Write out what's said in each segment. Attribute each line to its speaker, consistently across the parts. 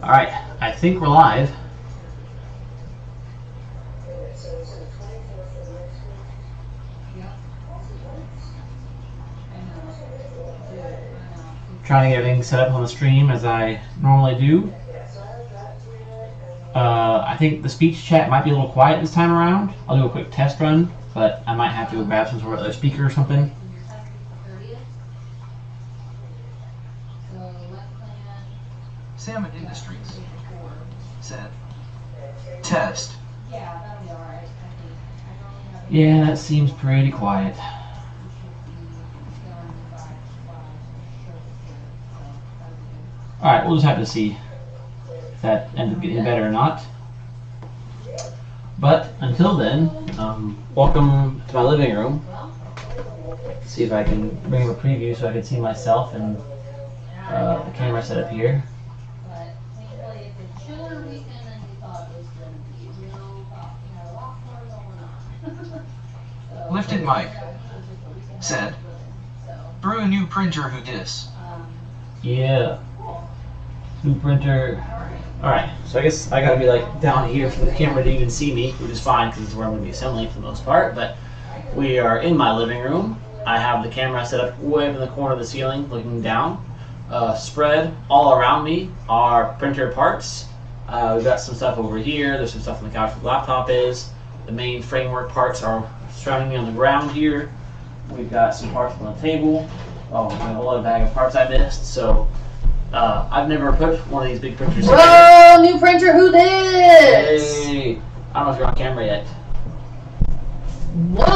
Speaker 1: Alright, I think we're live. Trying to get everything set up on the stream as I normally do. I think the speech chat might be a little quiet this time around. I'll do a quick test run, but I might have to go grab some sort of other speaker or something.
Speaker 2: Samet Industries said, test.
Speaker 1: Yeah, that seems pretty quiet. Alright, we'll just have to see if that ends up getting better or not. But until then, welcome to my living room. Let's see if I can bring up a preview so I can see myself and the camera set up here.
Speaker 2: Lifted mic said, brew a new printer who dis.
Speaker 1: Yeah. New printer. Alright, so I guess I gotta be like down here for the camera to even see me, which is fine because it's where I'm gonna be assembling for the most part. But we are in my living room. I have the camera set up way up in the corner of the ceiling, looking down. Spread all around me are printer parts. We've got some stuff over here. There's some stuff on the couch where the laptop is. The main framework parts are surrounding me on the ground here. We've got some parts on the table. Oh, I have a lot of bag of parts I missed. So I've never put one of these big printers.
Speaker 3: Whoa, new printer, who this?
Speaker 1: Hey, I don't know if you're on camera yet.
Speaker 3: What?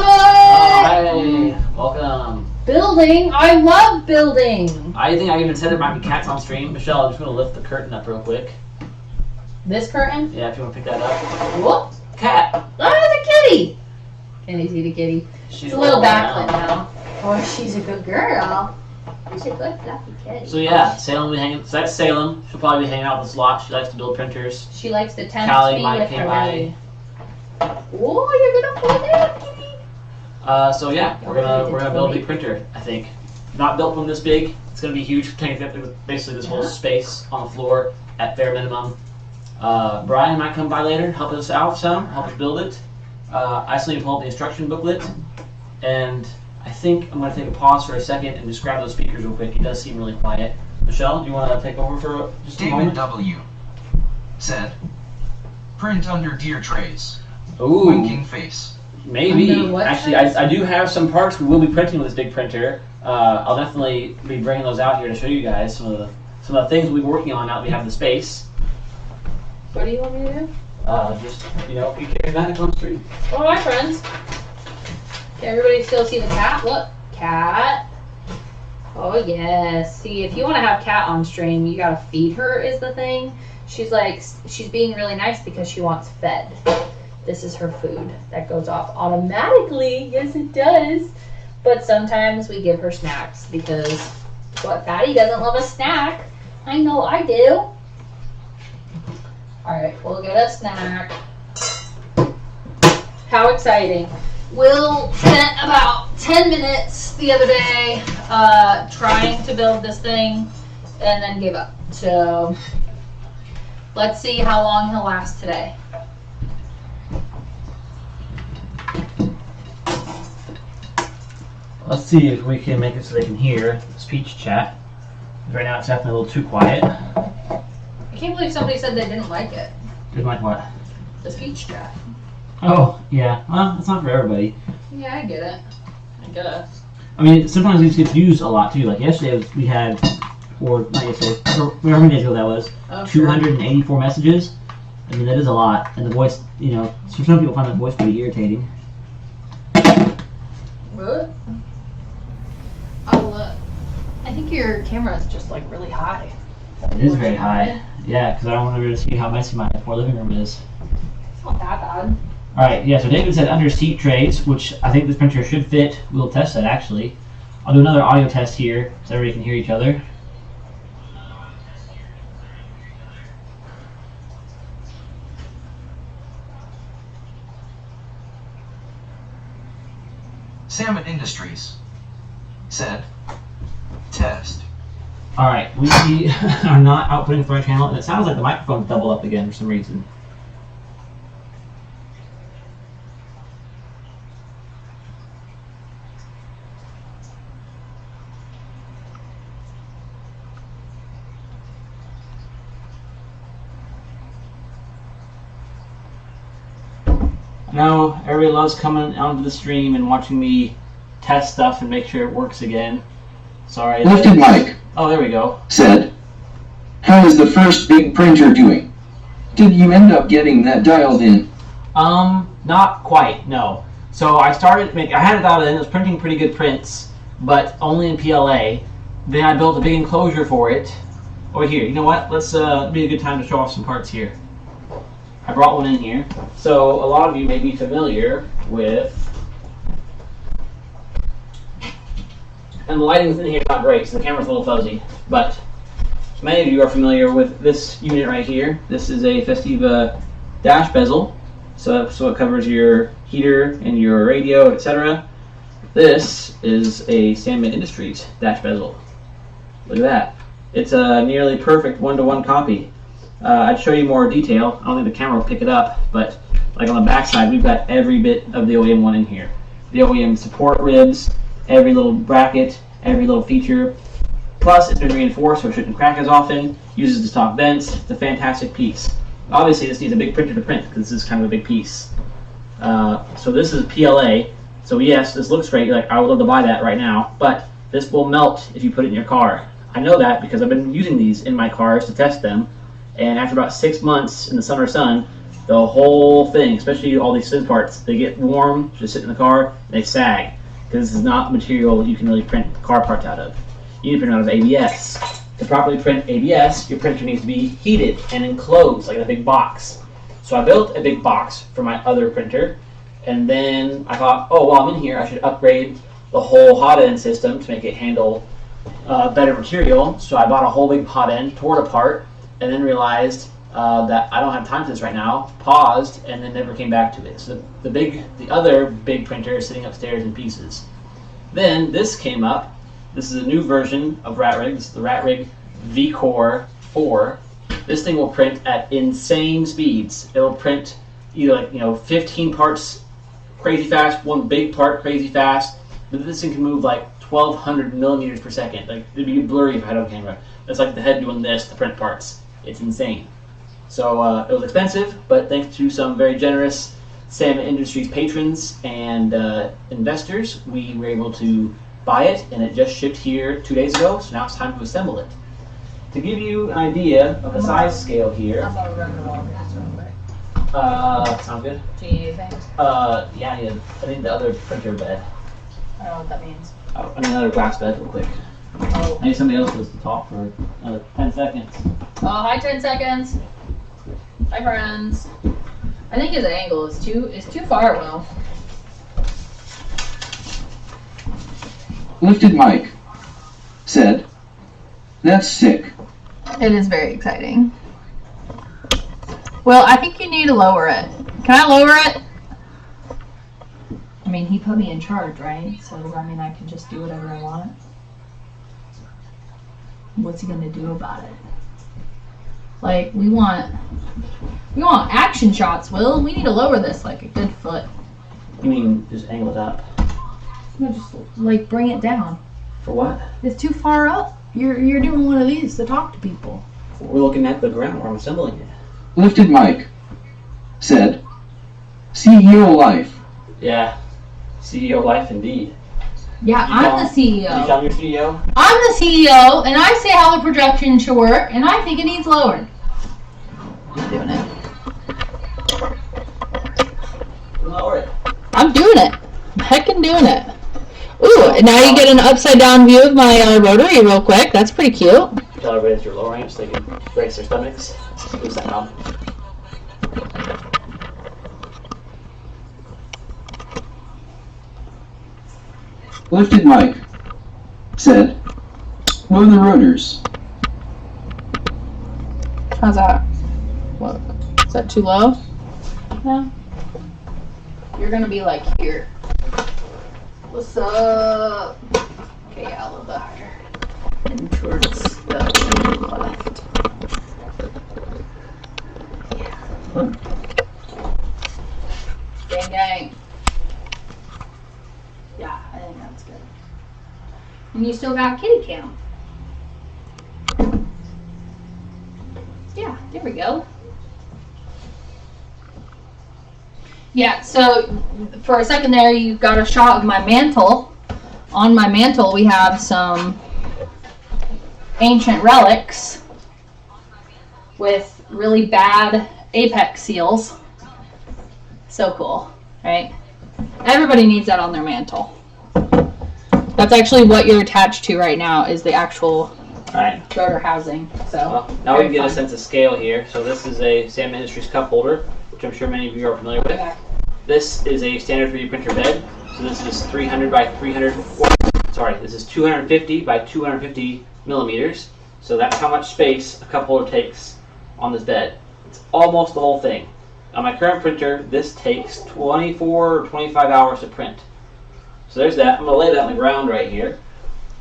Speaker 1: Hey, welcome.
Speaker 3: Building, I love building.
Speaker 1: I think I even said there might be cats on stream. Michelle, I'm just going to lift the curtain up real quick.
Speaker 3: This curtain?
Speaker 1: Yeah, if you want to pick that up.
Speaker 3: What?
Speaker 1: Cat.
Speaker 3: Oh, it's a kitty. Can you see the kitty?
Speaker 1: She's
Speaker 3: It's a little backlit
Speaker 1: now.
Speaker 3: now. Oh, she's a good girl. She's a good fluffy kitty.
Speaker 1: So yeah, Salem will be hanging. So that's Salem. She'll probably be hanging out with this lot. She likes to build printers.
Speaker 3: She likes to tempt
Speaker 1: Callie
Speaker 3: me
Speaker 1: might
Speaker 3: with
Speaker 1: came
Speaker 3: her
Speaker 1: by.
Speaker 3: belly. Oh, you're gonna pull that, kitty.
Speaker 1: So yeah, we're gonna build a big printer. I think not built one this big. It's gonna be huge, taking up basically this whole space on the floor at bare minimum. Brian might come by later, help us out some, help us build it. I still need to pull up the instruction booklet, and I think I'm going to take a pause for a second and just grab those speakers real quick. It does seem really quiet. Michelle, do you want to take over for just a
Speaker 2: David
Speaker 1: moment?
Speaker 2: W. said, print under deer trays.
Speaker 1: Ooh,
Speaker 2: Winking face.
Speaker 1: maybe.
Speaker 3: Under what
Speaker 1: Actually,
Speaker 3: trays?
Speaker 1: I do have some parts we will be printing with this big printer. I'll definitely be bringing those out here to show you guys some of the things we'll be working on now that we have the space.
Speaker 3: What do you want me to do?
Speaker 1: Just, you carry that on the street.
Speaker 3: Oh, hi, friends. Can everybody still see the cat? Look, cat. Oh, yes. See, if you want to have cat on stream, you gotta feed her is the thing. She's being really nice because she wants fed. This is her food that goes off automatically. Yes, it does. But sometimes we give her snacks because what fatty doesn't love a snack? I know I do. Alright, we'll get a snack. How exciting. Will spent about 10 minutes the other day trying to build this thing and then gave up. So let's see how long he'll last today.
Speaker 1: Let's see if we can make it so they can hear the speech chat. Right now it's definitely a little too quiet.
Speaker 3: I can't believe somebody said they didn't like it.
Speaker 1: Didn't like what?
Speaker 3: The speech chat.
Speaker 1: Oh, yeah. Well, it's not for everybody.
Speaker 3: Yeah, I get it. I guess.
Speaker 1: I mean, sometimes these get used a lot too. Like yesterday, we had, or not yesterday, or whatever many days ago that was,
Speaker 3: Oh, sure.
Speaker 1: 284 messages. I mean, that is a lot. And the voice, so some people find the voice pretty irritating.
Speaker 3: What? Oh, look. I think your camera is just like really high.
Speaker 1: It is very high. Yeah, because I don't want everyone to see how messy my poor living room is.
Speaker 3: It's not that bad.
Speaker 1: Alright, yeah, so David said under seat trays, which I think this printer should fit. We'll test that actually. I'll do another audio test here so everybody can hear each other.
Speaker 2: Samet Industries said, test.
Speaker 1: All right, we are not outputting the right channel, and it sounds like the microphone's doubled up again for some reason. No, everybody loves coming onto the stream and watching me test stuff and make sure it works again. Sorry.
Speaker 4: Lifted mic.
Speaker 1: Oh, there we go.
Speaker 4: Said, how is the first big printer doing? Did you end up getting that dialed in?
Speaker 1: Not quite, no. So I started I had it dialed in, it was printing pretty good prints, but only in PLA. Then I built a big enclosure for it. Over here, you know what? Let's be a good time to show off some parts here. I brought one in here. So a lot of you may be familiar with, and the lighting in here is not great, so the camera's a little fuzzy, but many of you are familiar with this unit right here. This is a Festiva dash bezel, so it covers your heater and your radio, etc. This is a Samet Industries dash bezel. Look at that. It's a nearly perfect one-to-one copy. I'd show you more detail. I don't think the camera will pick it up, but like on the back side, we've got every bit of the OEM one in here. The OEM support ribs, every little bracket, every little feature. Plus, it's been reinforced so it shouldn't crack as often. Uses the stock vents. It's a fantastic piece. Obviously, this needs a big printer to print because this is kind of a big piece. So this is PLA. So yes, this looks great. Like I would love to buy that right now, but this will melt if you put it in your car. I know that because I've been using these in my cars to test them. And after about 6 months in the summer sun, the whole thing, especially all these thin parts, they get warm, just sit in the car, and they sag. Because this is not material you can really print car parts out of. You need to print out of ABS. To properly print ABS, your printer needs to be heated and enclosed, like in a big box. So I built a big box for my other printer, and then I thought, oh, while I'm in here, I should upgrade the whole hot end system to make it handle better material. So I bought a whole big hot end, tore it apart, and then realized that I don't have time for this right now, paused, and then never came back to it. So the other big printer is sitting upstairs in pieces. Then this came up. This is a new version of RatRig. This is the RatRig V-Core 4. This thing will print at insane speeds. It'll print either 15 parts crazy fast, one big part crazy fast, but this thing can move like 1,200 millimeters per second. Like it'd be blurry if I had it on camera. It's like the head doing this to print parts. It's insane. So it was expensive, but thanks to some very generous Samet Industries patrons and investors, we were able to buy it, and it just shipped here 2 days ago, so now it's time to assemble it. To give you an idea of the size scale here.
Speaker 3: I'm gonna run the Walgreens real quick.
Speaker 1: Sound good?
Speaker 3: Do you need anything?
Speaker 1: Yeah, I need the other printer bed.
Speaker 3: I don't know what that means.
Speaker 1: I need another glass bed real quick.
Speaker 3: Oh.
Speaker 1: I need somebody else to talk for 10 seconds.
Speaker 3: Oh, hi, 10 seconds. Hi, friends. I think his angle is too far, Will.
Speaker 4: Lifted mic. Said, that's sick.
Speaker 3: It is very exciting. Well, I think you need to lower it. Can I lower it? I mean, he put me in charge, right? So, I mean, I can just do whatever I want. What's he gonna do about it? Like, we want action shots, Will. We need to lower this like a good foot.
Speaker 1: You mean just angle it up?
Speaker 3: No, just like bring it down.
Speaker 1: For what?
Speaker 3: It's too far up. You're doing one of these to talk to people.
Speaker 1: We're looking at the ground where I'm assembling it.
Speaker 4: Lifted mic. Said, CEO life.
Speaker 1: Yeah, CEO life indeed.
Speaker 3: Yeah, I'm the CEO.
Speaker 1: You tell me you're CEO?
Speaker 3: I'm the CEO, and I say how the projection should work, and I think it needs lowered. I'm doing it.
Speaker 1: Lower it.
Speaker 3: I'm doing it. I'm heckin' doing it. Ooh, and now you get an upside down view of my rotary real quick. That's pretty cute.
Speaker 1: Tell everybody that you're lowering it so they can brace their stomachs. Who's that knob?
Speaker 4: Lifted mic. Said, lower the rotors.
Speaker 3: How's that? Look, is that too low? No. You're gonna be like here. What's up? Okay, yeah, a little bit higher. And towards And you still got kitty cam. Yeah, there we go. Yeah, so for a second there, you got a shot of my mantle. On my mantle, we have some ancient relics with really bad apex seals. So cool, right? Everybody needs that on their mantle. That's actually what you're attached to right now, is the actual rotor housing. So
Speaker 1: well, now we can get a sense of scale here. So this is a Samet Industries cup holder, which I'm sure many of you are familiar with. Okay. This is a standard 3D printer bed. So this is 300 by 300. Sorry, this is 250 by 250 millimeters. So that's how much space a cup holder takes on this bed. It's almost the whole thing. On my current printer, this takes 24 or 25 hours to print. So there's that. I'm going to lay that on the ground right here.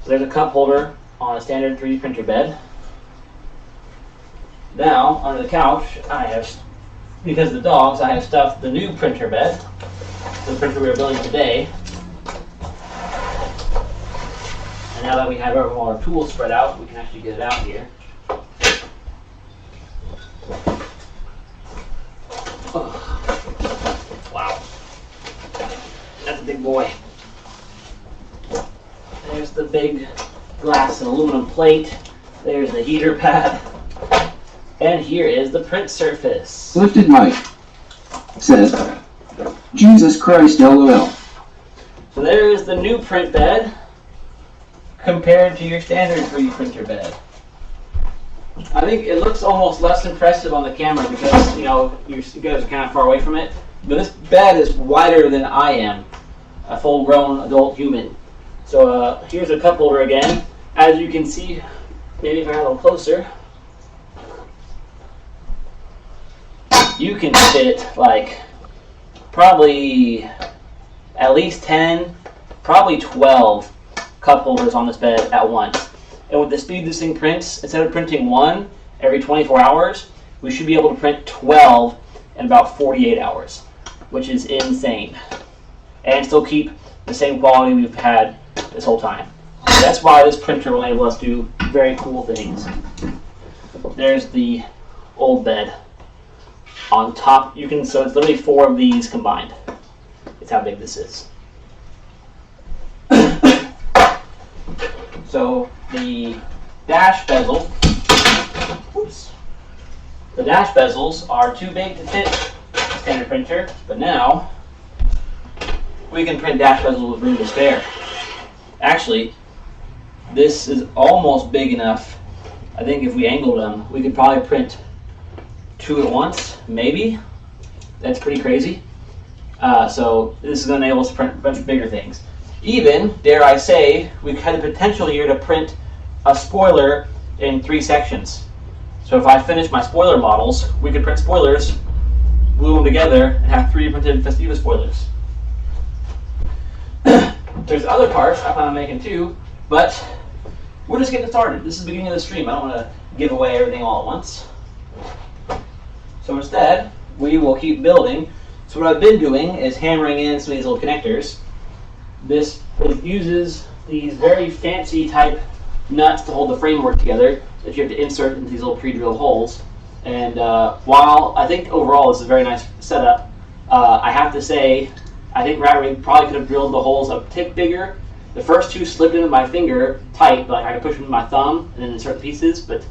Speaker 1: So there's a cup holder on a standard 3D printer bed. Now, under the couch, I have, because of the dogs, I have stuffed the new printer bed, the printer we are building today. And now that we have all our tools spread out, we can actually get it out here. Oh. Wow. That's a big boy. There's the big glass and aluminum plate. There's the heater pad. And here is the print surface.
Speaker 4: Lifted mic. Says, Jesus Christ, LOL.
Speaker 1: So there is the new print bed compared to your standard 3D printer bed. I think it looks almost less impressive on the camera because, you know, you guys are kind of far away from it. But this bed is wider than I am, a full-grown adult human. So here's a cup holder again. As you can see, maybe if I got a little closer, you can fit like probably at least 10, probably 12 cup holders on this bed at once. And with the speed this thing prints, instead of printing one every 24 hours, we should be able to print 12 in about 48 hours, which is insane. And still keep the same quality we've had this whole time. So that's why this printer will enable us to do very cool things. There's the old bed. On top, you can, so it's literally 4 of these combined. It's how big this is. So the dash bezel, oops, the dash bezels are too big to fit a standard printer, but now we can print dash bezels with room to spare. Actually, this is almost big enough. I think if we angled them, we could probably print 2 at once, maybe. That's pretty crazy. So this is going to enable us to print a bunch of bigger things. Even, dare I say, we had the potential here to print a spoiler in 3 sections. So if I finish my spoiler models, we could print spoilers, glue them together, and have 3 printed Festiva spoilers. There's other parts I plan on making too, but we're just getting started. This is the beginning of the stream. I don't want to give away everything all at once. So instead, we will keep building. So what I've been doing is hammering in some of these little connectors. This uses these very fancy type nuts to hold the framework together that you have to insert into these little pre-drilled holes. And while I think overall this is a very nice setup, I have to say I think RatRig probably could have drilled the holes a tick bigger. The first 2 slipped into my finger tight, like I could push them with my thumb and then insert the pieces, but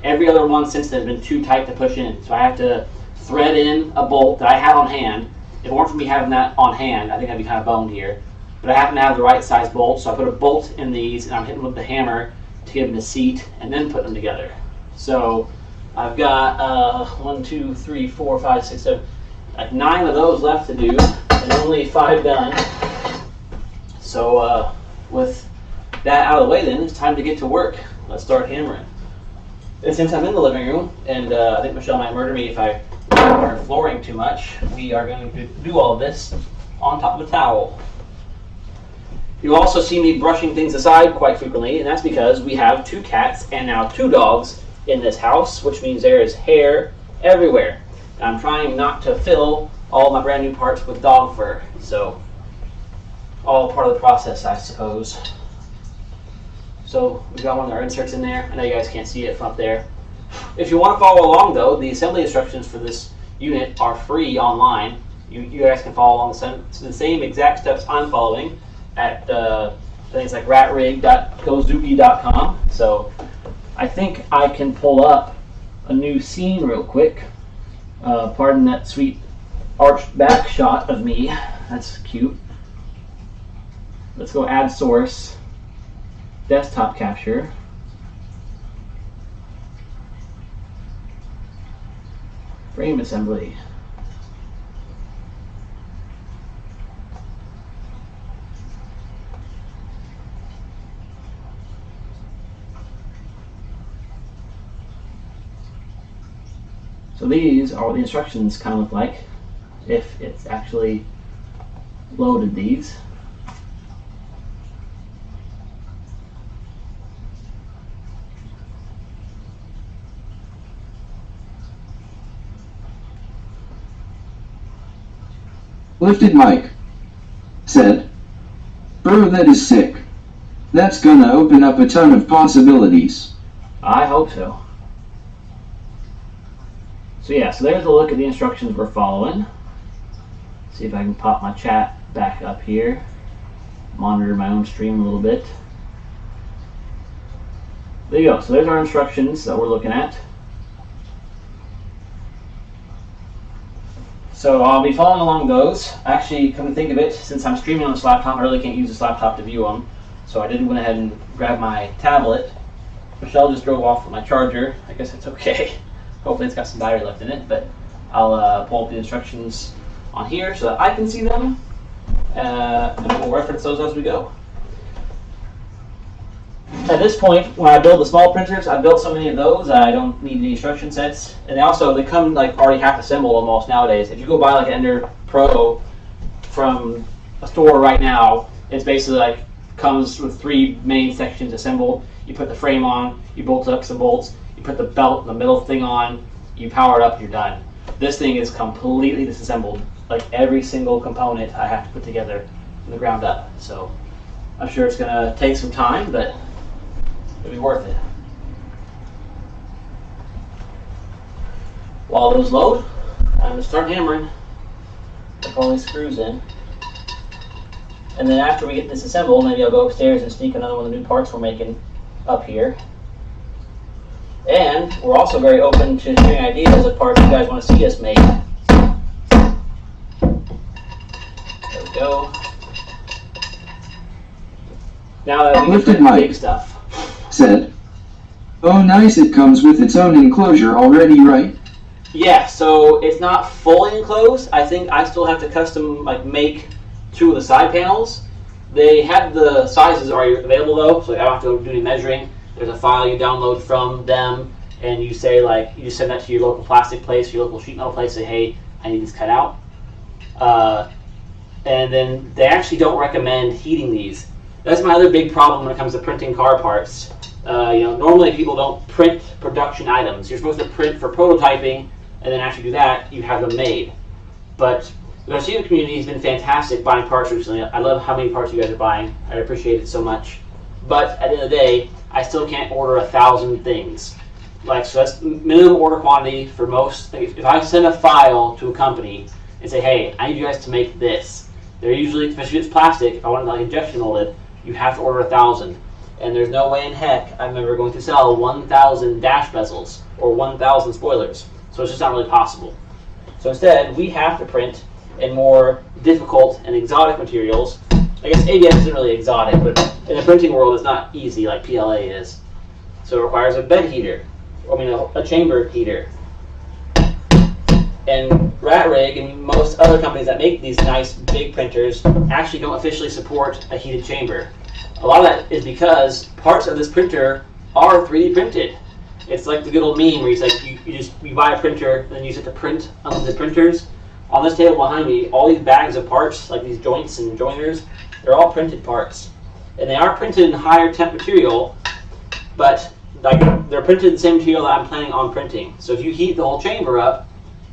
Speaker 1: every other one since then has been too tight to push in. So I have to thread in a bolt that I had on hand. If it weren't for me having that on hand, I think I'd be kind of boned here. But I happen to have the right size bolt, so I put a bolt in these and I'm hitting with the hammer to get them to seat and then put them together. So I've got 1, 2, 3, 4, 5, 6, 7, like 9 of those left to do and only 5 done. So with that out of the way then, it's time to get to work. Let's start hammering. And since I'm in the living room, and I think Michelle might murder me if I hammer flooring too much, we are going to do all of this on top of a towel. You also see me brushing things aside quite frequently, and that's because we have 2 cats and now 2 dogs in this house, which means there is hair everywhere. And I'm trying not to fill all my brand new parts with dog fur, so all part of the process, I suppose. So we've got one of our inserts in there. I know you guys can't see it from up there. If you want to follow along though, the assembly instructions for this unit are free online. You guys can follow along the same exact steps I'm following at things like ratrig.gozuki.com. So I think I can pull up a new scene real quick. Pardon that sweet arched back shot of me. That's cute. Let's go add source, desktop capture. Frame assembly. So these are what the instructions kind of look like if it's actually loaded these.
Speaker 4: Lifted mic. Said. Bro, that is sick. That's gonna open up a ton of possibilities.
Speaker 1: I hope so. So yeah, so there's a look at the instructions we're following. See if I can pop my chat back up here. Monitor my own stream a little bit. There you go. So there's our instructions that we're looking at. So I'll be following along those. Actually, come to think of it, since I'm streaming on this laptop, I really can't use this laptop to view them. So I did went ahead and grab my tablet. Michelle just drove off with my charger. I guess it's okay. Hopefully it's got some battery left in it, but I'll pull up the instructions on here so that I can see them, and we'll reference those as we go. At this point, when I build the small printers, I've built so many of those I don't need any instruction sets, and they come like already half assembled almost nowadays. If you go buy like an Ender Pro from a store right now, it's basically like comes with 3 main sections assembled. You put the frame on, you bolt up some bolts, you put the belt, the middle thing on, you power it up, you're done. This thing is completely disassembled. Like every single component I have to put together from the ground up. So I'm sure it's gonna take some time, but it'll be worth it. While those load, I'm gonna start hammering. Put all these screws in. And then after we get this assembled, maybe I'll go upstairs and sneak another one of the new parts we're making up here. And we're also very open to sharing ideas of parts you guys want to see us make. There we go. Now that we
Speaker 4: Lifted
Speaker 1: get the
Speaker 4: mic.
Speaker 1: big stuff.
Speaker 4: Said. Oh nice, it comes with its own enclosure already, right?
Speaker 1: Yeah, so it's not fully enclosed. I think I still have to custom make 2 of the side panels. They have the sizes already available though, so I don't have to do any measuring. There's a file you download from them, and you say you just send that to your local plastic place, your local sheet metal place, say, hey, I need this cut out. And then they actually don't recommend heating these. That's my other big problem when it comes to printing car parts. Normally people don't print production items. You're supposed to print for prototyping, and then after you do that, you have them made. But the Garcia community has been fantastic buying parts recently. I love how many parts you guys are buying. I appreciate it so much. But at the end of the day, I still can't order 1,000 things. So that's minimum order quantity for most. If I send a file to a company and say, hey, I need you guys to make this, they're usually, especially if it's plastic, if I want it injection molded, you have to order 1,000. And there's no way in heck I'm ever going to sell 1,000 dash bezels or 1,000 spoilers. So it's just not really possible. So instead, we have to print in more difficult and exotic materials. I guess ABS isn't really exotic, but in the printing world, it's not easy like PLA is. So it requires a bed heater, a chamber heater. And RatRig and most other companies that make these nice big printers actually don't officially support a heated chamber. A lot of that is because parts of this printer are 3D printed. It's like the good old meme where you buy a printer, then you use it to print unlimited printers. On this table behind me, all these bags of parts, like these joints and joiners, they're all printed parts. And they are printed in higher temp material, but they're printed in the same material that I'm planning on printing. So if you heat the whole chamber up,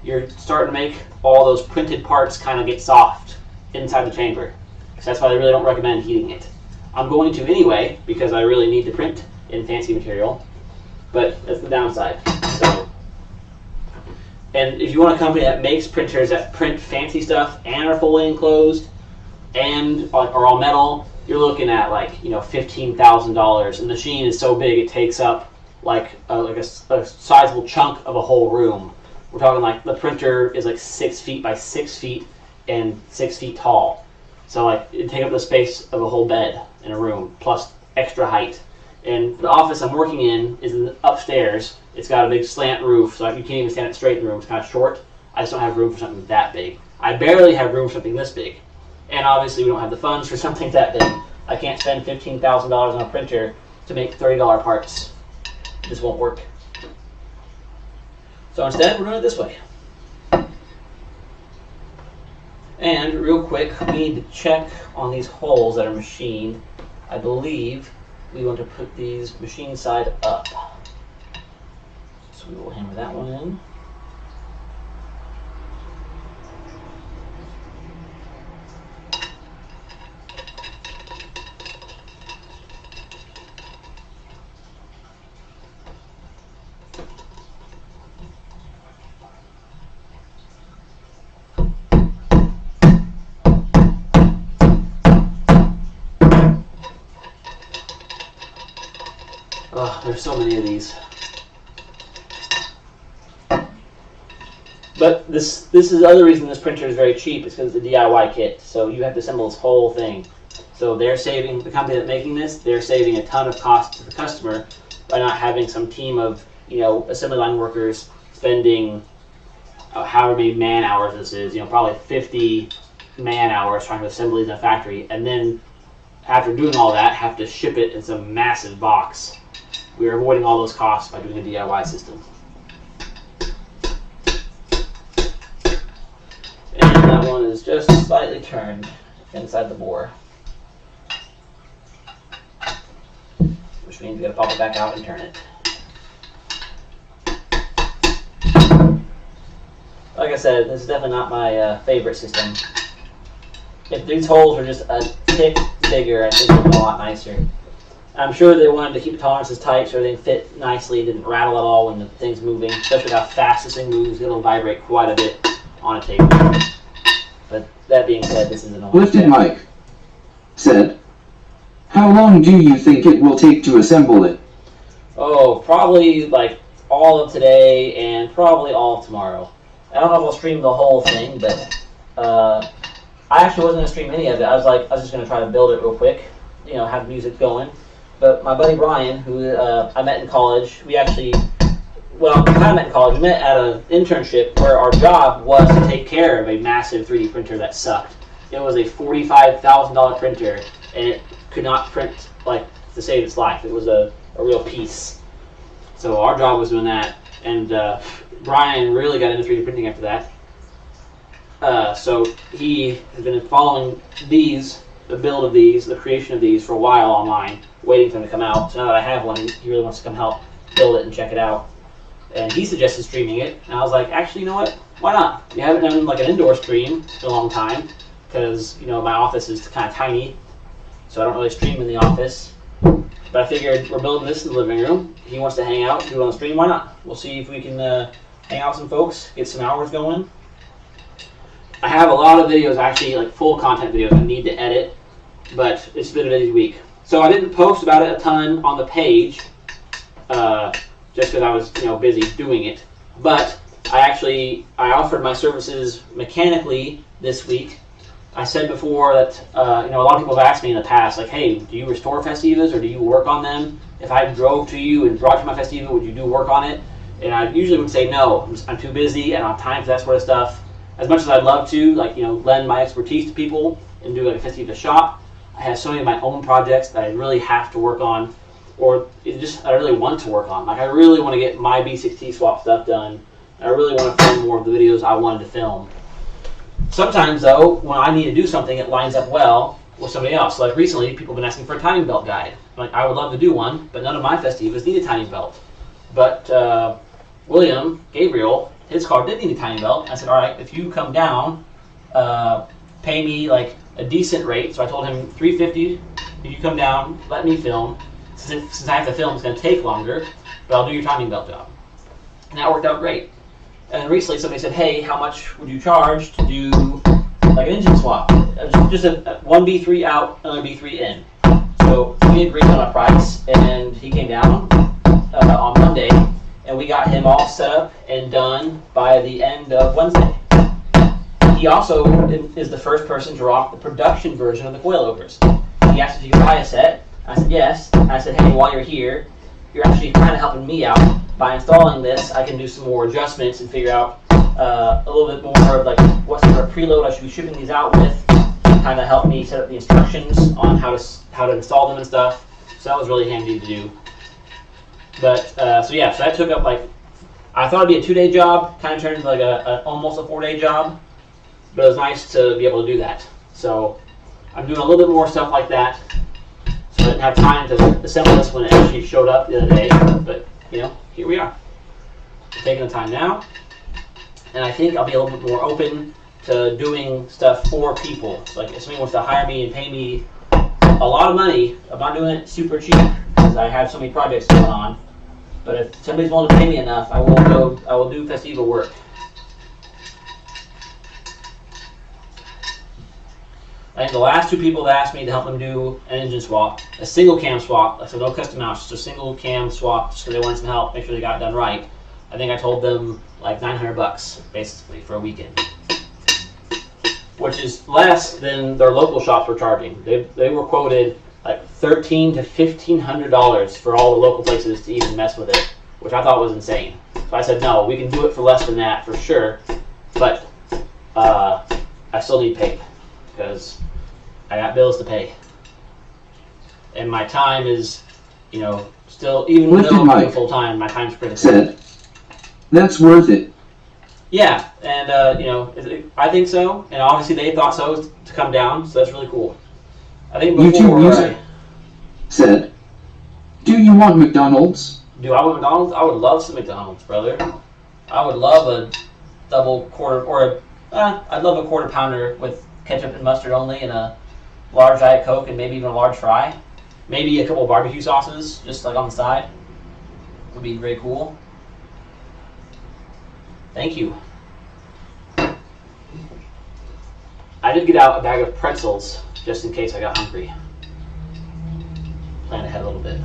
Speaker 1: you're starting to make all those printed parts kind of get soft inside the chamber. So that's why they really don't recommend heating it. I'm going to anyway because I really need to print in fancy material, but that's the downside. So, and if you want a company that makes printers that print fancy stuff and are fully enclosed and are all metal, you're looking at like, you know, $15,000. And the machine is so big it takes up like a sizable chunk of a whole room. We're talking like the printer is like 6 feet by 6 feet and 6 feet tall. So like it'd take up the space of a whole bed in a room plus extra height. And the office I'm working in is upstairs. It's got a big slant roof, so you can't even stand it straight in the room. It's kind of short. I just don't have room for something that big. I barely have room for something this big. And obviously we don't have the funds for something that big. I can't spend $15,000 on a printer to make $30 parts. This won't work. So instead, we're doing it this way. And real quick, we need to check on these holes that are machined. I believe we want to put these machine side up. So we will hammer that one in. Oh, there's so many of these. But this is the other reason this printer is very cheap. It's because it's a DIY kit. So you have to assemble this whole thing. So they're saving, the company that's making this, they're saving a ton of cost to the customer by not having some team of, you know, assembly line workers spending however many man hours this is, you know, probably 50 man hours trying to assemble these in a factory, and then after doing all that, have to ship it in some massive box. We are avoiding all those costs by doing a DIY system. And that one is just slightly turned inside the bore, which means we gotta pop it back out and turn it. Like I said, this is definitely not my favorite system. If these holes were just a tick bigger, I think it would be a lot nicer. I'm sure they wanted to keep the tolerances tight so everything fit nicely, didn't rattle at all when the thing's moving, especially how fast this thing moves. It'll vibrate quite a bit on a table. But that being said, this is an
Speaker 4: Lifted Mike said, "How long do you think it will take to assemble it?"
Speaker 1: Oh, probably like all of today and probably all of tomorrow. I don't know if I'll stream the whole thing, but I actually wasn't going to stream any of it. I was just going to try to build it real quick, you know, have music going. But my buddy Brian, who I met in college, we actually, well, we kind of met in college. We met at an internship where our job was to take care of a massive 3D printer that sucked. It was a $45,000 printer, and it could not print, like, to save its life. It was a real piece. So our job was doing that, and Brian really got into 3D printing after that. So he has been following these, the build of these, the creation of these for a while online, waiting for them to come out. So now that I have one, he really wants to come help build it and check it out. And he suggested streaming it, and I was like, actually, you know what? Why not? We haven't done like an indoor stream in a long time, because, you know, my office is kind of tiny, so I don't really stream in the office. But I figured we're building this in the living room. He wants to hang out, do it on the stream. Why not? We'll see if we can hang out with some folks, get some hours going. I have a lot of videos, actually, like full content videos I need to edit, but it's been a busy week. So I didn't post about it a ton on the page, just because I was, you know, busy doing it. But I offered my services mechanically this week. I said before that, you know, a lot of people have asked me in the past, like, hey, do you restore Festivas or do you work on them? If I drove to you and brought you my Festiva, would you do work on it? And I usually would say no. I'm too busy. I don't have time for that sort of stuff. As much as I'd love to, like, you know, lend my expertise to people and do like a Festiva shop, I have so many of my own projects that I really have to work on, or I really want to work on. Like, I really want to get my B6T swap stuff done. I really want to film more of the videos I wanted to film. Sometimes, though, when I need to do something, it lines up well with somebody else. Like recently, people have been asking for a timing belt guide. Like, I would love to do one, but none of my Festivas need a timing belt. But William Gabriel, his car did need a timing belt. I said, all right, if you come down, pay me like a decent rate. So I told him $350, if you come down, let me film. Since I have to film, it's going to take longer, but I'll do your timing belt job. And that worked out great. And then recently somebody said, hey, how much would you charge to do like an engine swap? Just a one B3 out, another B3 in. So we agreed on a price, and he came down on Monday, and we got him all set up and done by the end of Wednesday. He also is the first person to rock the production version of the coilovers. He asked if he could buy a set. I said yes. I said, hey, while you're here, you're actually kind of helping me out. By installing this, I can do some more adjustments and figure out a little bit more of like what sort of preload I should be shipping these out with. Kind of help me set up the instructions on how to install them and stuff. So that was really handy to do. But so that took up like, I thought it'd be a 2-day job, kind of turned into like almost a 4-day job. But it was nice to be able to do that. So I'm doing a little bit more stuff like that. So I didn't have time to assemble this when it actually showed up the other day. But here we are. I'm taking the time now. And I think I'll be a little bit more open to doing stuff for people. So like if somebody wants to hire me and pay me a lot of money, I'm not doing it super cheap because I have so many projects going on. But if somebody's willing to pay me enough, I will do Festiva work. I think the last 2 people that asked me to help them do an engine swap, a single cam swap, so no custom mounts, just a single cam swap, just because they wanted some help, make sure they got it done right. I think I told them like $900 basically for a weekend, which is less than their local shops were charging. They were quoted like $1,300 to $1,500 for all the local places to even mess with it, which I thought was insane. So I said, no, we can do it for less than that for sure, but I still need paid because I got bills to pay. And my time is, still, even though I'm doing full time, my time's critical.
Speaker 4: Said, that's worth it.
Speaker 1: Yeah, and I think so, and obviously they thought so to come down, so that's really cool. I think before
Speaker 4: YouTube user said, do you want McDonald's?
Speaker 1: Do I want McDonald's? I would love some McDonald's, brother. I would love a double quarter, or I'd love a quarter pounder with ketchup and mustard only, and a large Diet Coke, and maybe even a large fry. Maybe a couple of barbecue sauces, just like on the side. Would be very cool. Thank you. I did get out a bag of pretzels, just in case I got hungry. Plan ahead a little bit.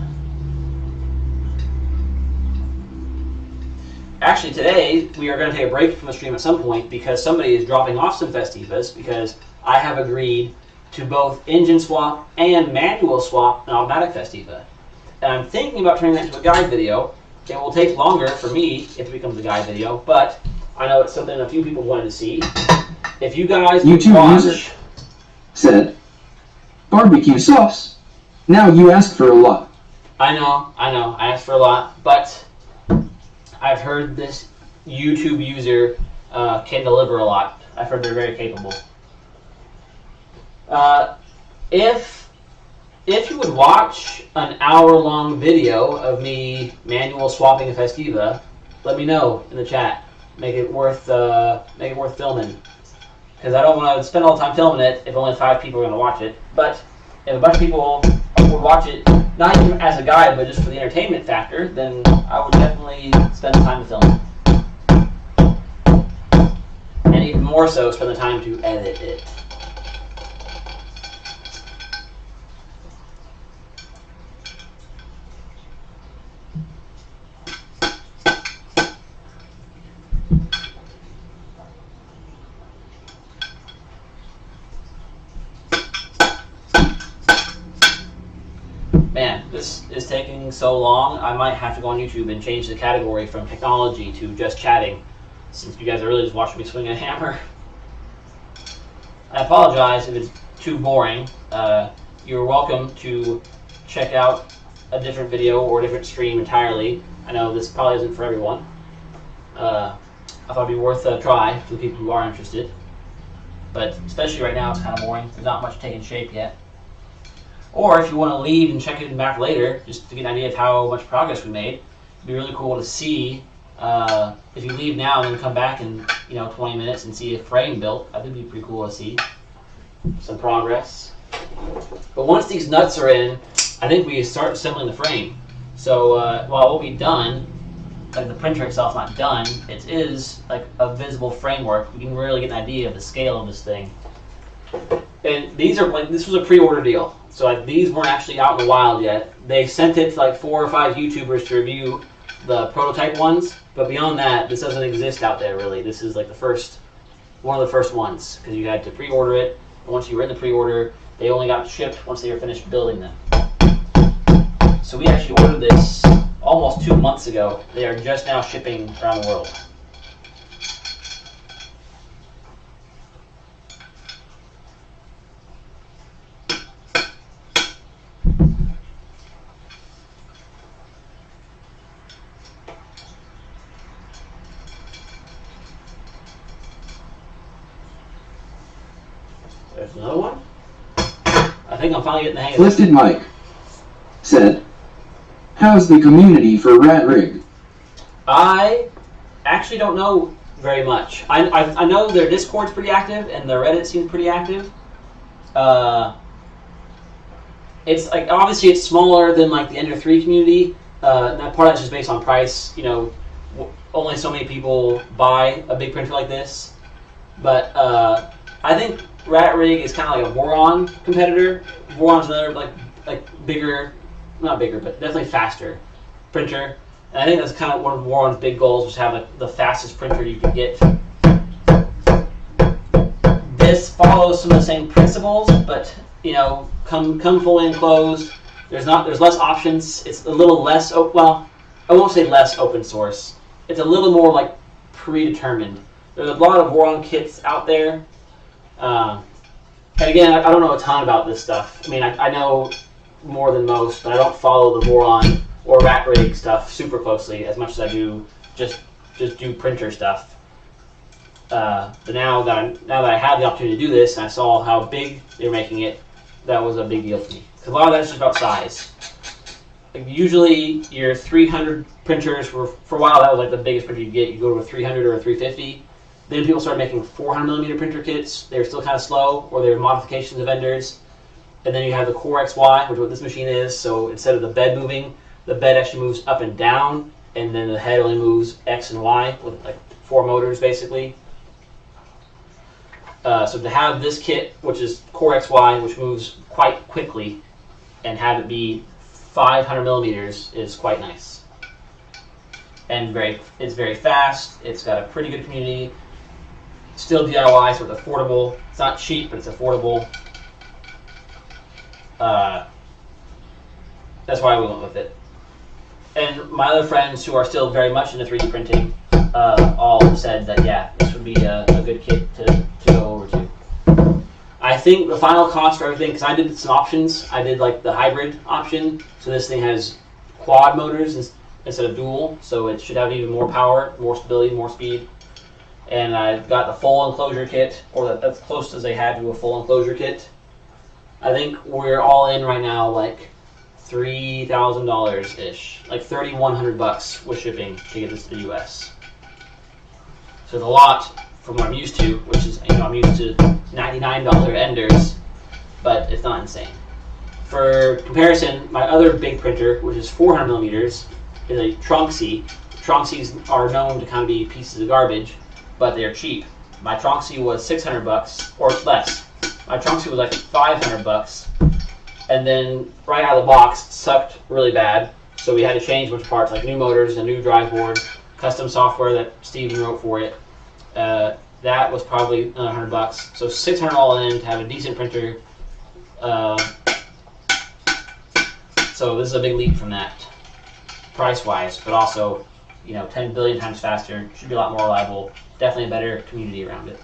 Speaker 1: Actually, today, we are going to take a break from the stream at some point because somebody is dropping off some Festivas because I have agreed to both engine swap and manual swap an automatic Festiva. And I'm thinking about turning that into a guide video. It will take longer for me if it becomes a guide video, but I know it's something a few people wanted to see. If you guys
Speaker 4: YouTube user said, barbecue sauce. Now you ask for a lot.
Speaker 1: I know, I asked for a lot, but I've heard this YouTube user can deliver a lot. I've heard they're very capable. If you would watch an hour-long video of me manual swapping a Festiva, let me know in the chat. Make it worth filming. Because I don't want to spend all the time filming it if only 5 people are going to watch it. But if a bunch of people would watch it, not even as a guide, but just for the entertainment factor, then I would definitely spend the time to film it. And even more so, spend the time to edit it. Man, this is taking so long, I might have to go on YouTube and change the category from technology to just chatting, since you guys are really just watching me swing a hammer. I apologize if it's too boring. You're welcome to check out a different video or a different stream entirely. I know this probably isn't for everyone. I thought it'd be worth a try for the people who are interested. But especially right now, it's kind of boring. There's not much taking shape yet. Or if you want to leave and check it back later, just to get an idea of how much progress we made, it'd be really cool to see. If you leave now and then come back in 20 minutes and see a frame built, that would be pretty cool to see some progress. But once these nuts are in, I think we start assembling the frame. So while it will be done, like the printer itself not done, it is like a visible framework. We can really get an idea of the scale of this thing. And these are like, this was a pre-order deal. So like these weren't actually out in the wild yet. They sent it to like 4 or 5 YouTubers to review the prototype ones. But beyond that, this doesn't exist out there really. This is like one of the first ones, because you had to pre-order it. And once you were in the pre-order, they only got shipped once they were finished building them. So we actually ordered this almost 2 months ago. They are just now shipping around the world. There's another one. I think I'm finally getting the hang of this.
Speaker 4: Lifted Mike said, "How's the community for RatRig?"
Speaker 1: I actually don't know very much. I know their Discord's pretty active and their Reddit seems pretty active. It's like, obviously it's smaller than like the Ender 3 community. And that part of that's just based on price. You know, only so many people buy a big printer like this. But I think RatRig is kind of like a Voron competitor. Voron's another like bigger, not bigger, but definitely faster printer. And I think that's kind of one of Voron's big goals, was to have like the fastest printer you can get. This follows some of the same principles, but you know, come fully enclosed. There's less options. It's a little less. Well, I won't say less open source. It's a little more like predetermined. There's a lot of Voron kits out there. And again, I don't know a ton about this stuff. I mean, I know more than most, but I don't follow the Voron or RatRig stuff super closely as much as I do just do printer stuff. But now that I had the opportunity to do this and I saw how big they were making it, that was a big deal for me. Because a lot of that's just about size. Like usually your 300 printers, for a while that was like the biggest printer you get. You go to a 300 or a 350. Then people started making 400mm printer kits. They were still kind of slow, or they were modifications of vendors. And then you have the Core XY, which is what this machine is. So instead of the bed moving, the bed actually moves up and down, and then the head only moves X and Y with like 4 motors basically. So to have this kit, which is Core XY, which moves quite quickly, and have it be 500mm is quite nice. And it's very fast. It's got a pretty good community. Still DIY, so it's affordable. It's not cheap, but it's affordable. That's why we went with it. And my other friends who are still very much into 3D printing all said that, yeah, this would be a good kit to go over to. I think the final cost for everything, because I did some options. I did like the hybrid option. So this thing has quad motors instead of dual. So it should have even more power, more stability, more speed. And I got the full enclosure kit, or that's close as they had to a full enclosure kit. I think we're all in right now like $3,000-ish, like $3,100 with shipping to get this to the US. So it's a lot from what I'm used to, which is, you know, I'm used to $99 Enders, but it's not insane. For comparison, my other big printer, which is 400mm, is a Tronxy. Tronxies are known to kind of be pieces of garbage, but they're cheap. My Tronxy was $600 or less. My Tronxy was like $500, and then right out of the box sucked really bad. So we had to change a bunch of parts, like new motors, a new drive board, custom software that Steven wrote for it. That was probably another $100. So $600 all in to have a decent printer. So this is a big leap from that, price-wise, but also, you know, 10 billion times faster. Should be a lot more reliable. Definitely a better community around it.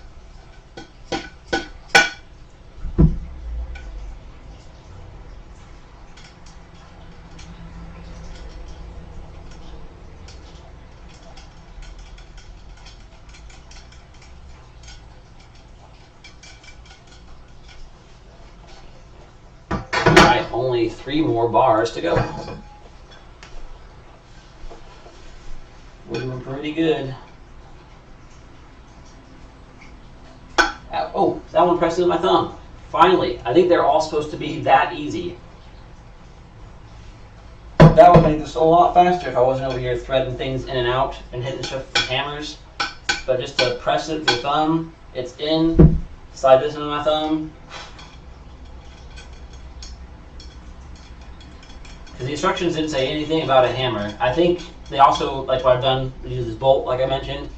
Speaker 1: Alright, only 3 more bars to go. We're doing pretty good. Oh, that one pressed in my thumb. Finally, I think they're all supposed to be that easy. That would make this a lot faster if I wasn't over here threading things in and out and hitting stuff with hammers. But just to press it with your thumb, it's in, slide this into my thumb. Because the instructions didn't say anything about a hammer. I think they also, like what I've done, use this bolt like I mentioned.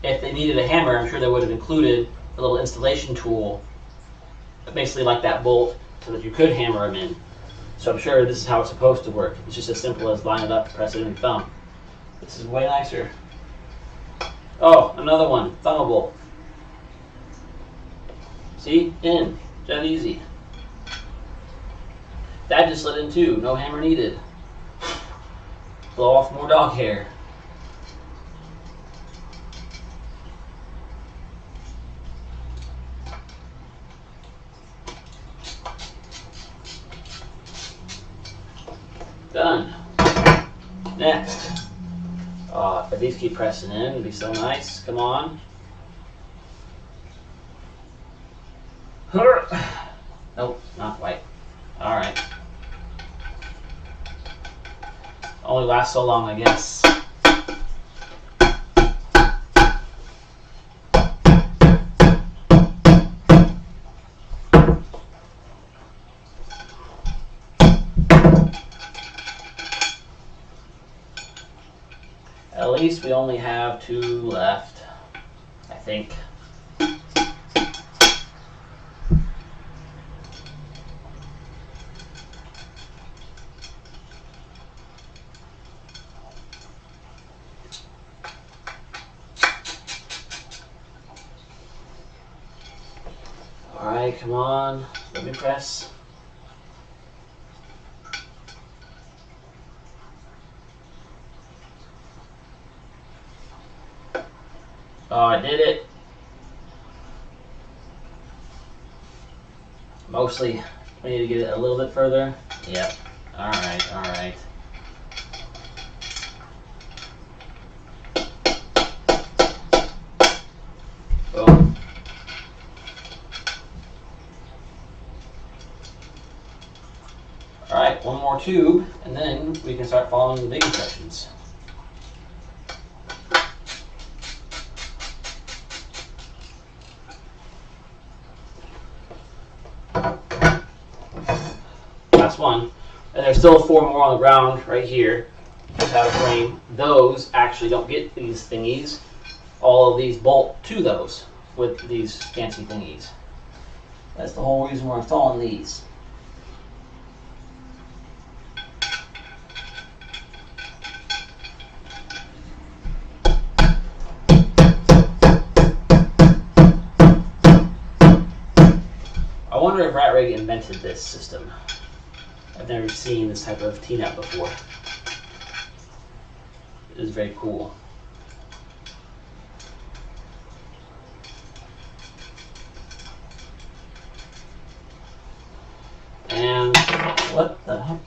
Speaker 1: If they needed a hammer, I'm sure they would have included a little installation tool, basically like that bolt, so that you could hammer them in. So I'm sure this is how it's supposed to work. It's just as simple as line it up, press it in your thumb. This is way nicer. Oh, another one, thumbable. See, in, that easy. That just slid in too, no hammer needed. Blow off more dog hair. Done. Next. If these keep pressing in, it'd be so nice. Come on. Nope, not quite. Alright. Only lasts so long, I guess. At least we only have 2 left, I think. Alright, come on, let me press. Oh, I did it. Mostly, we need to get it a little bit further. Yep. Alright, alright. Boom. Alright, one more tube, and then we can start following the big instructions. Last one. And there's still 4 more on the ground right here. Just out of frame. Those actually don't get these thingies. All of these bolt to those with these fancy thingies. That's the whole reason we're installing these. I wonder if RatRig invented this system. I've never seen this type of T-nut before. It is very cool. And what the heck?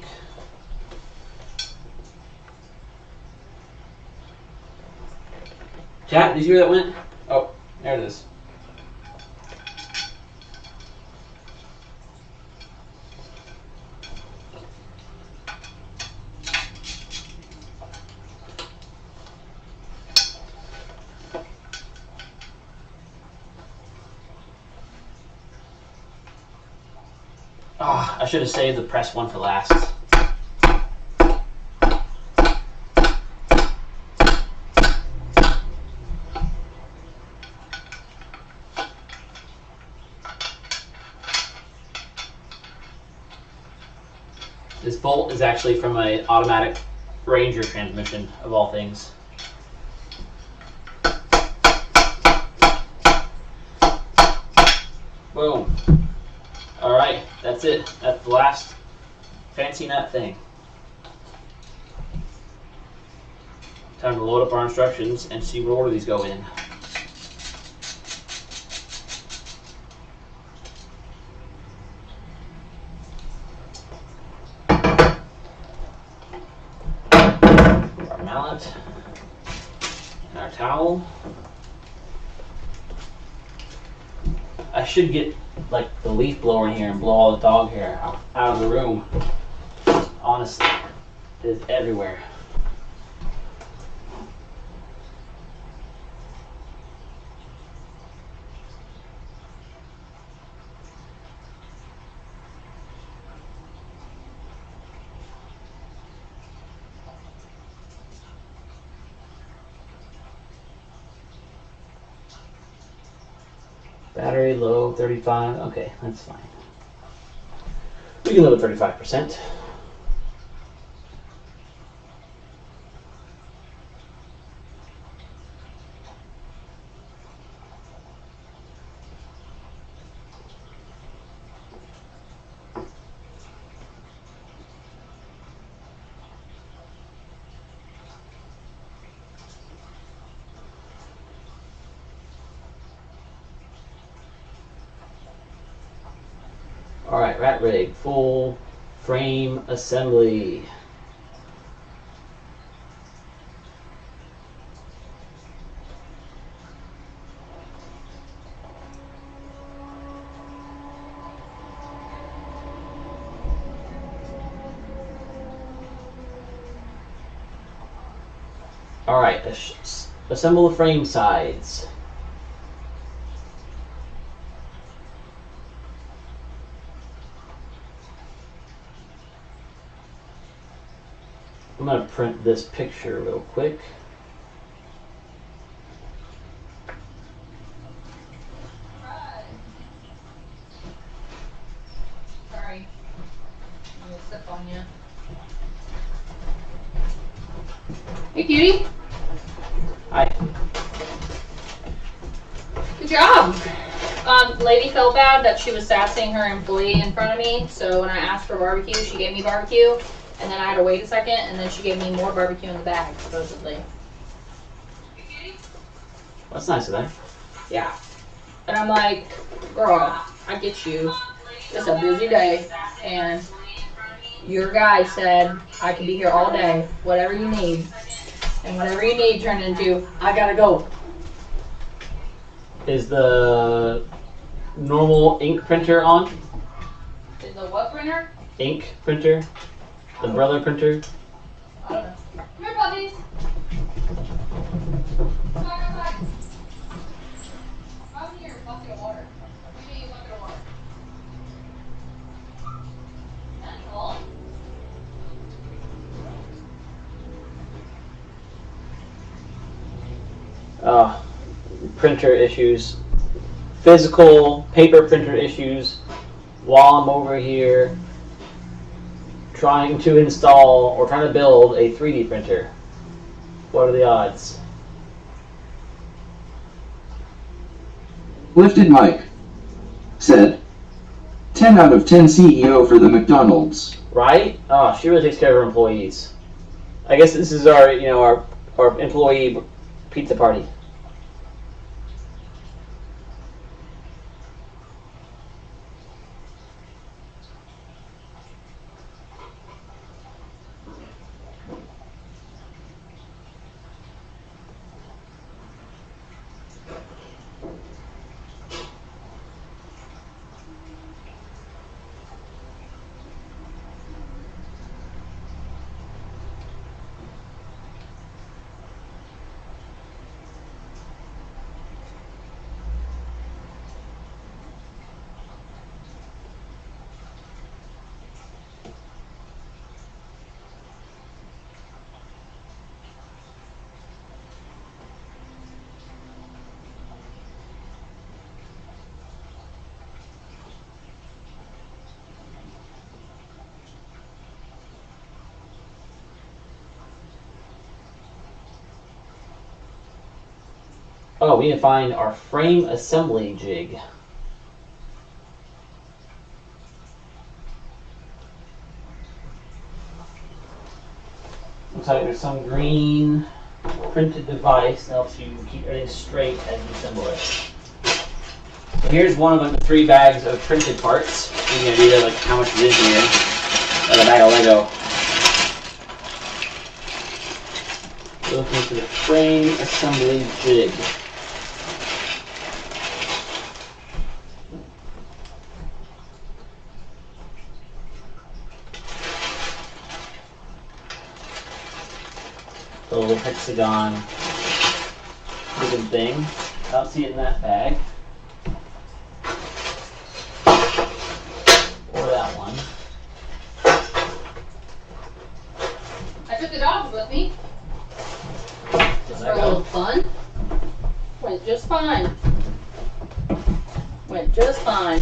Speaker 1: Chat, did you hear that went? Oh, there it is. Oh, I should have saved the press one for last. This bolt is actually from an automatic Ranger transmission, of all things. Boom. Alright, that's it. That's the last fancy nut thing. Time to load up our instructions and see what order these go in. Our mallet and our towel. I should get like the leaf blower in here and blow all the dog hair out of the room. Honestly, it's everywhere. Battery low, 35. Okay, that's fine. We can live with 35%. All right, RatRig, full frame assembly. All right, assemble the frame sides. I'm going to print this picture real quick.
Speaker 3: Sorry. I'm gonna step on you. Hey, cutie.
Speaker 1: Hi.
Speaker 3: Good job. Lady felt bad that she was sassing her employee in front of me, so when I asked for barbecue, she gave me barbecue, and then I had to wait a second, and then she gave me more barbecue in the bag, supposedly.
Speaker 1: That's nice of them.
Speaker 3: Yeah. And I'm like, girl, I get you. It's a busy day, and your guy said I could be here all day, whatever you need. And whatever you need turned into, I gotta go.
Speaker 1: Is the normal ink printer on?
Speaker 3: Is the what printer?
Speaker 1: Ink printer? The brother printer?
Speaker 3: I don't know. Come here, puppies. Come on, outside. Come here, bucket of water. Let me get you a bucket of water. That's all.
Speaker 1: Printer issues. Physical paper printer issues while I'm over here trying to install or trying to build a 3D printer. What are the odds?
Speaker 4: Lifted mic. Said. 10 out of 10 CEO for the McDonald's.
Speaker 1: Right? Oh, she really takes care of her employees. I guess this is our, our employee pizza party. Oh, we need to find our frame assembly jig. Looks like there's some green printed device that helps you keep everything straight as you assemble it. So here's one of the 3 bags of printed parts. You can idea like how much it is here. And a bag of Lego. Looking for the frame assembly jig. the little hexagon looking thing. I don't see it in that bag. Or that one.
Speaker 3: I took the dogs with me. Just for a little fun. Went just fine. Went just fine.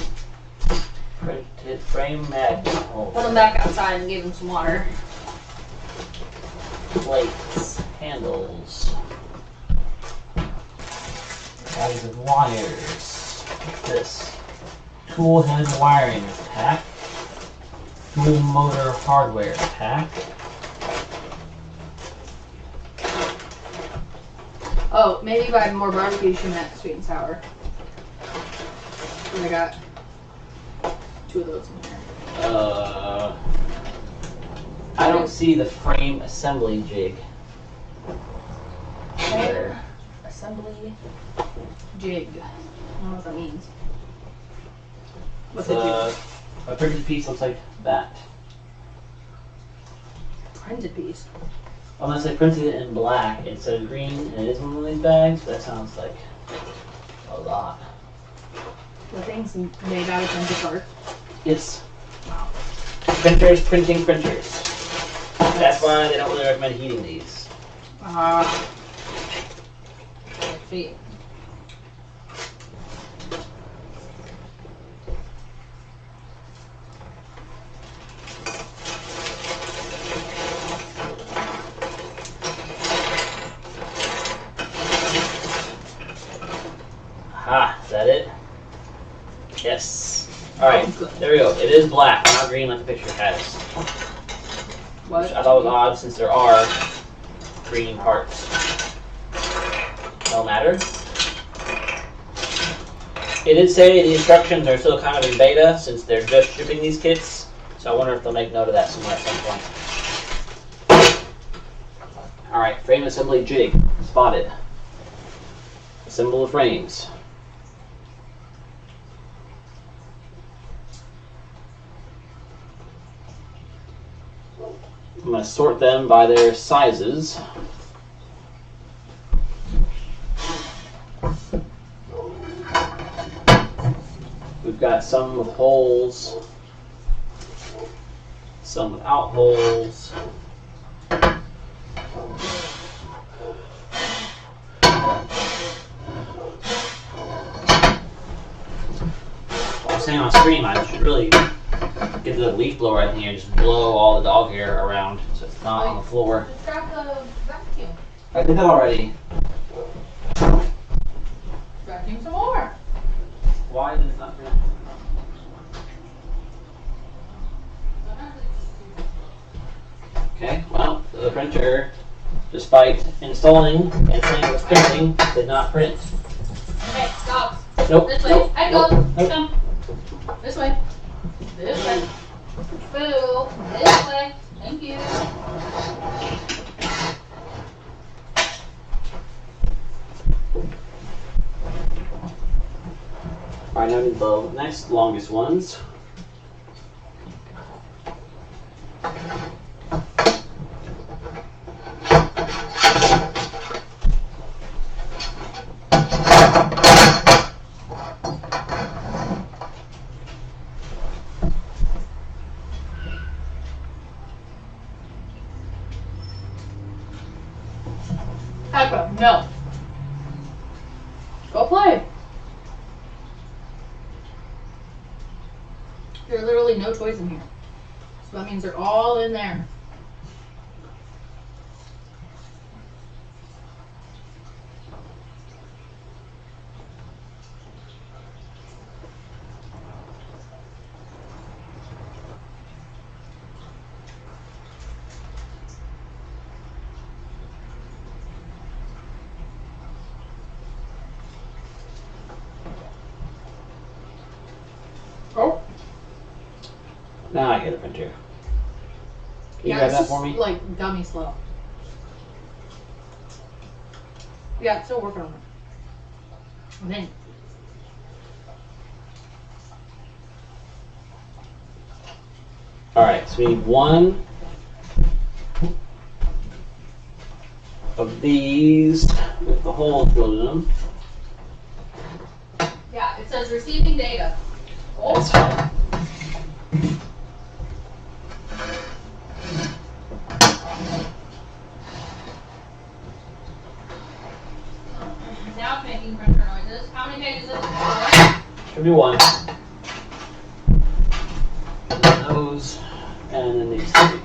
Speaker 1: Printed frame magnet holder.
Speaker 3: Put them back outside and gave them some water.
Speaker 1: Plates, handles, bags of wires. What's this? Tool head wiring pack. Dual motor hardware pack.
Speaker 3: Oh, maybe buy more barbecue Samet sweet and sour. And I got 2 of those in here.
Speaker 1: I don't see the frame assembly jig.
Speaker 3: There. Assembly jig. I don't know what that means. What's a jig?
Speaker 1: A printed piece looks like that.
Speaker 3: Printed piece.
Speaker 1: Unless they printed it in black instead of green, and it is one of these bags, that sounds like a lot.
Speaker 3: The thing's made out of printed card.
Speaker 1: Yes. Wow. Printers printing printers. That's why they don't really recommend heating these.
Speaker 3: See.
Speaker 1: Aha, is that it? Yes. Alright, there we go. It is black, not green like the picture has.
Speaker 3: What?
Speaker 1: Which I thought was odd since there are green parts. No matter. It did say the instructions are still kind of in beta since they're just shipping these kits. So I wonder if they'll make note of that somewhere at some point. Alright, frame assembly jig. Spotted. Assemble the frames. I'm going to sort them by their sizes. We've got some with holes, some without holes. While I'm saying on stream, I should really get the leaf blower in here and just blow all the dog hair around so it's not on the floor.
Speaker 3: Just grab the vacuum.
Speaker 1: I did that already.
Speaker 3: Vacuum some more.
Speaker 1: Why is it not print? Okay, well, the printer, despite installing and saying it was printing, did not print.
Speaker 3: Okay, stop.
Speaker 1: Nope.
Speaker 3: This way.
Speaker 1: Nope.
Speaker 3: I go.
Speaker 1: Nope. Nope.
Speaker 3: Come. This way. This way. Boo. This way. Thank you.
Speaker 1: Alright, now need the next longest ones.
Speaker 3: Peppa, no. Go play. There are literally no toys in here. So that means they're all in there. Oh.
Speaker 1: Now I get a printer. Can you
Speaker 3: Yeah,
Speaker 1: grab
Speaker 3: it's
Speaker 1: that
Speaker 3: just
Speaker 1: for me?
Speaker 3: like dummy slow. Yeah, still working on it. And then
Speaker 1: Alright, so we need one of these with the holes drilled in them.
Speaker 3: Yeah, it says receiving data. Oh.
Speaker 1: That's fine.
Speaker 3: Now it's making printer noises. How many pages is it?
Speaker 1: Should be one. Those, and then these two.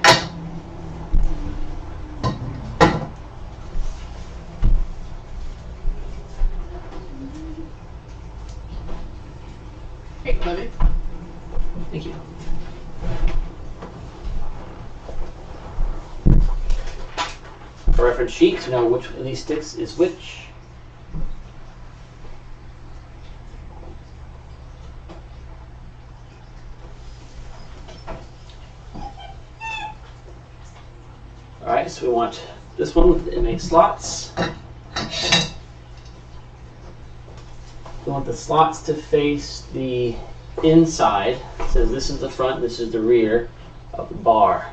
Speaker 3: Hey, Chloe.
Speaker 1: Thank you. For reference sheet to know which of these sticks is which. Alright, so we want this one with the inmate slots. We want the slots to face the inside. It says this is the front, this is the rear of the bar.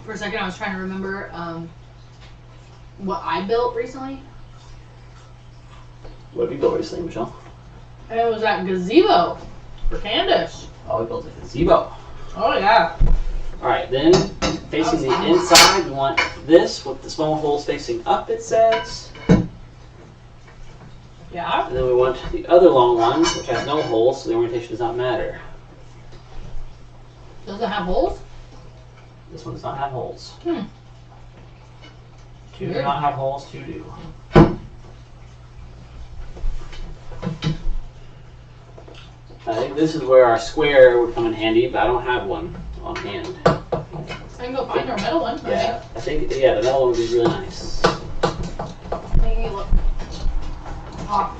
Speaker 3: For a second, I was trying to remember what I built recently.
Speaker 1: What have you built recently, Michelle?
Speaker 3: And it was that gazebo for Candace.
Speaker 1: Oh, we built a gazebo.
Speaker 3: Oh, yeah.
Speaker 1: Alright, then facing the inside, we want this with the small holes facing up, it says.
Speaker 3: Yeah.
Speaker 1: And then we want the other long one, which has no holes, so the orientation does not matter.
Speaker 3: Does it have holes?
Speaker 1: This one does not have holes.
Speaker 3: Hmm.
Speaker 1: Two do not have holes, two do. I think this is where our square would come in handy, but I don't have one on hand.
Speaker 3: I can go find our metal one.
Speaker 1: Yeah, I think, yeah, the metal one would be really nice.
Speaker 3: Maybe look.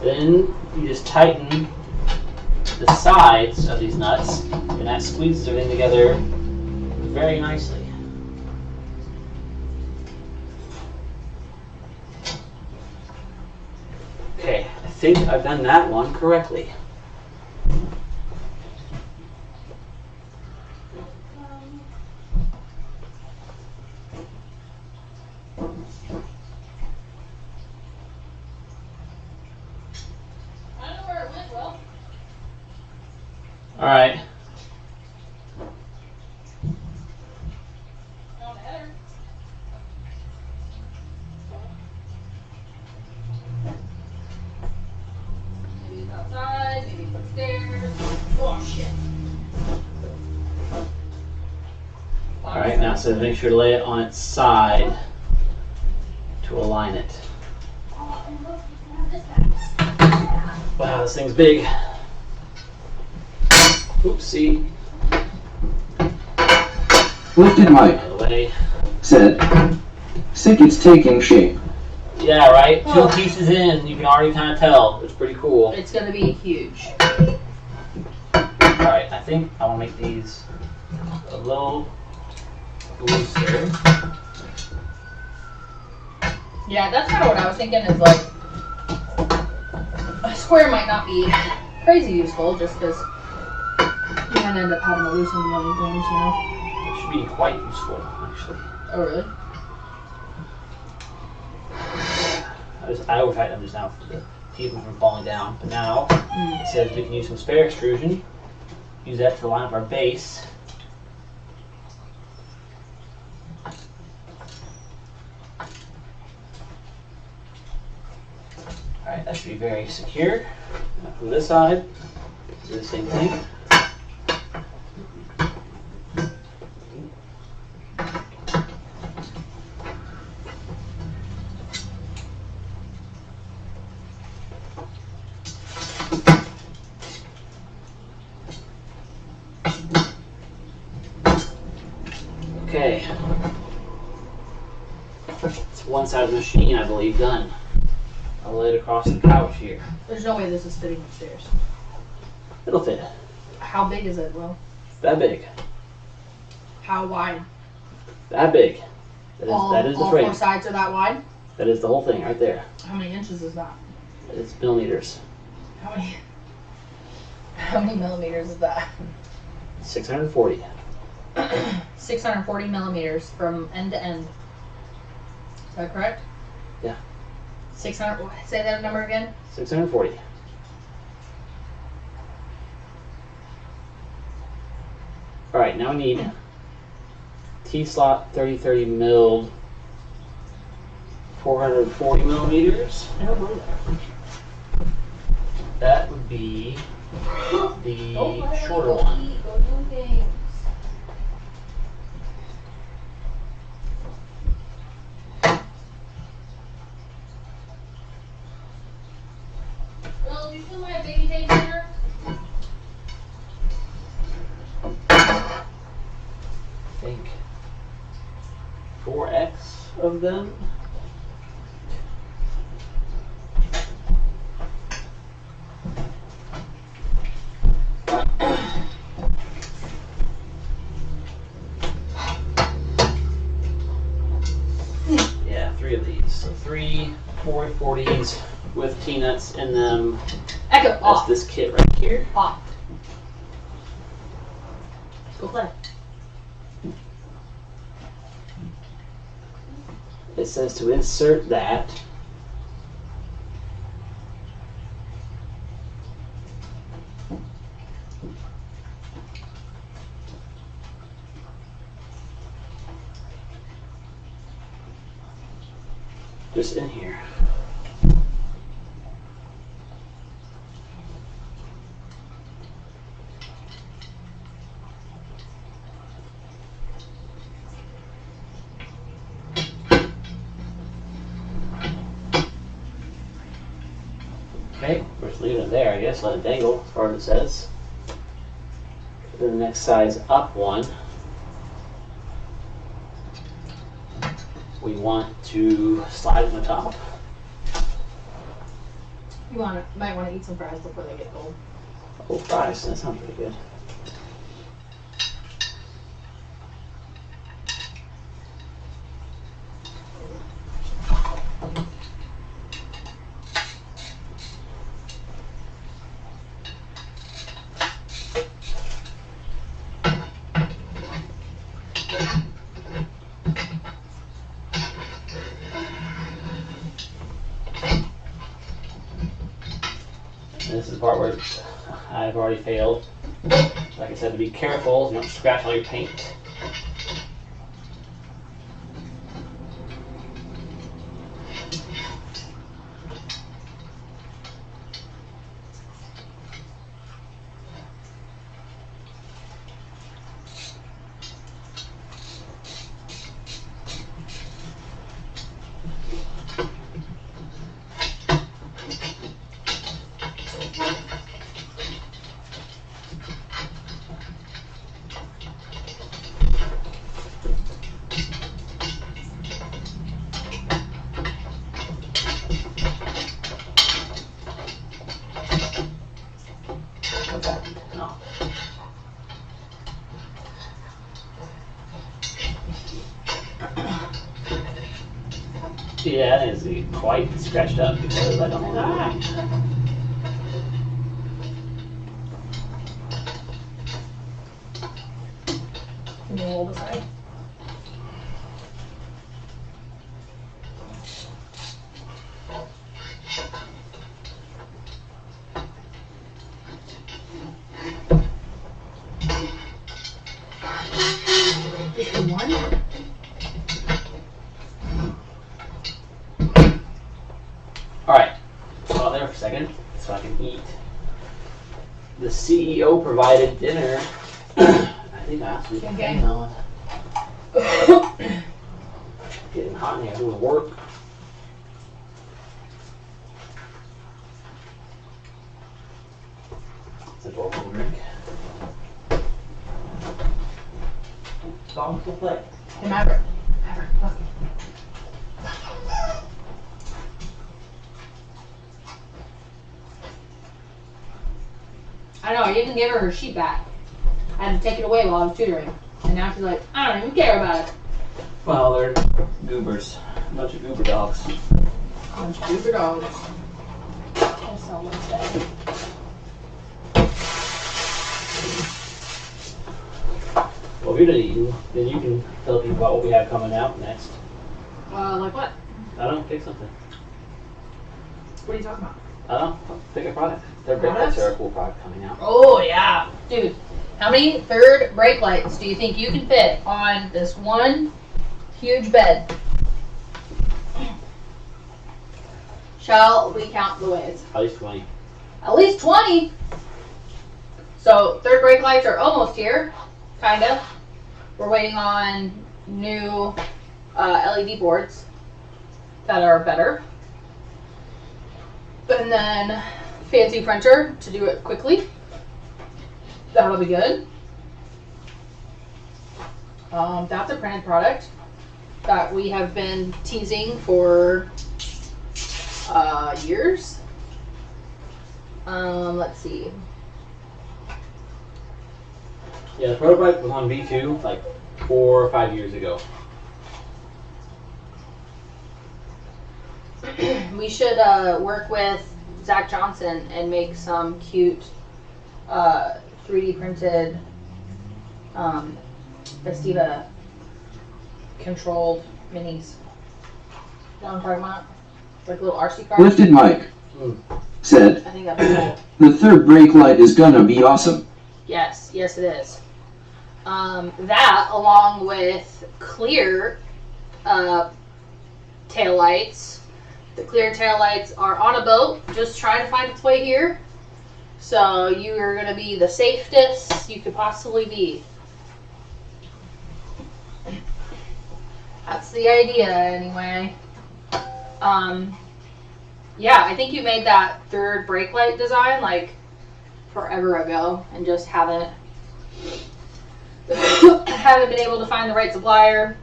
Speaker 1: Then you just tighten the sides of these nuts, and that squeezes everything together very nicely. Okay, I think I've done that one correctly.
Speaker 3: I don't know where it went, Will.
Speaker 1: All right.
Speaker 3: Down the header. Maybe it's outside, maybe it's upstairs. Oh, shit.
Speaker 1: All right, now so make sure to lay it on its side to align it. Wow, this thing's big. Oopsie.
Speaker 4: Lifted Mike
Speaker 1: Out of the way.
Speaker 4: said, "Think it's taking shape."
Speaker 1: Yeah, right?
Speaker 3: Oh.
Speaker 1: 2 pieces in, you can already kind of tell. It's pretty cool.
Speaker 3: It's gonna be huge.
Speaker 1: Alright, I think I want to make these a little looser.
Speaker 3: Yeah, that's kind of what I was thinking is like, a square might not be crazy useful just because you're gonna end up having to loosen one of these things, you know?
Speaker 1: It should be quite useful, actually.
Speaker 3: Oh, really?
Speaker 1: I overtightened them just now to keep them from falling down. But now, it says we can use some spare extrusion. Use that to line up our base. Alright, that should be very secure. Now from this side, do the same thing. Okay. It's one side of the machine, I believe, done. I'll lay it across the couch here.
Speaker 3: There's no way this is fitting upstairs.
Speaker 1: It'll fit.
Speaker 3: How big is it, Will?
Speaker 1: That big.
Speaker 3: How wide?
Speaker 1: That big. That is the
Speaker 3: all
Speaker 1: frame.
Speaker 3: 4 sides are that wide?
Speaker 1: That is the whole thing right there.
Speaker 3: How many inches is that?
Speaker 1: It's millimeters.
Speaker 3: How many millimeters is that?
Speaker 1: 640.
Speaker 3: 640 millimeters from end to end. Is that correct?
Speaker 1: Yeah.
Speaker 3: 600. Say that number again.
Speaker 1: 640. All right, now we need T-slot 3030 milled 440 millimeters. That would be the shorter one.
Speaker 3: Go do things. Will, you still my baby tape here?
Speaker 1: I think 4x of them. Yeah, 3 of these. So 3 440s with T-nuts in them.
Speaker 3: Echo,
Speaker 1: That's
Speaker 3: off.
Speaker 1: this kit right here.
Speaker 3: Off. Go play.
Speaker 1: It says to insert that. Just in here. Okay, we're just leaving it there, I guess. Let it dangle, as far as it says. Then the next size up one, we want to slide on the top.
Speaker 3: You might want to eat some fries before they get cold.
Speaker 1: Oh, fries, that sounds pretty good. And this is the part where I've already failed. Like I said, to be careful, you don't scratch all your paint. What's happened? No. Yeah, it is quite scratched up because I don't know why.
Speaker 3: Can you hold aside? Just the one?
Speaker 1: Alright, hold there for a second so I can eat the CEO provided dinner. I think I asked you.
Speaker 3: Okay.
Speaker 1: Getting hot in here doing work. It's a door drink. Dogs will play.
Speaker 3: Hey, Maverick. Maverick, look. I know, I even gave her sheet back. I had to take it away while I was tutoring. And now she's like, I don't even care about it.
Speaker 1: Well, they're goobers. A bunch of goober dogs.
Speaker 3: Bunch of goober dogs. As someone said.
Speaker 1: Well, if you're done eating, then you can tell people about what we have coming out next.
Speaker 3: Like what?
Speaker 1: I don't know, pick something.
Speaker 3: What are you talking about?
Speaker 1: I don't know, pick a product. Their brake lights are a cool product coming out.
Speaker 3: Oh, yeah. Dude, how many third brake lights do you think you can fit on this one huge bed? Shall we count the ways?
Speaker 1: At least 20.
Speaker 3: At least 20! So, third brake lights are almost here. Kind of. We're waiting on new LED boards that are better. And then fancy printer to do it quickly. That'll be good. That's a printed product that we have been teasing for years. Let's see.
Speaker 1: Yeah, the prototype was on V2 like 4 or 5 years ago.
Speaker 3: We should work with Zach Johnson and make some cute 3D printed Estiva controlled minis. You know what I'm talking about? Like little RC cars.
Speaker 4: Lifted Mike said,
Speaker 3: I think that'd be cool.
Speaker 4: the third brake light is gonna be awesome.
Speaker 3: Yes, yes it is. That along with clear taillights. The clear taillights are on a boat, just trying to find its way here. So you are going to be the safest you could possibly be. That's the idea, anyway. Yeah, I think you made that third brake light design like forever ago, and just haven't been able to find the right supplier.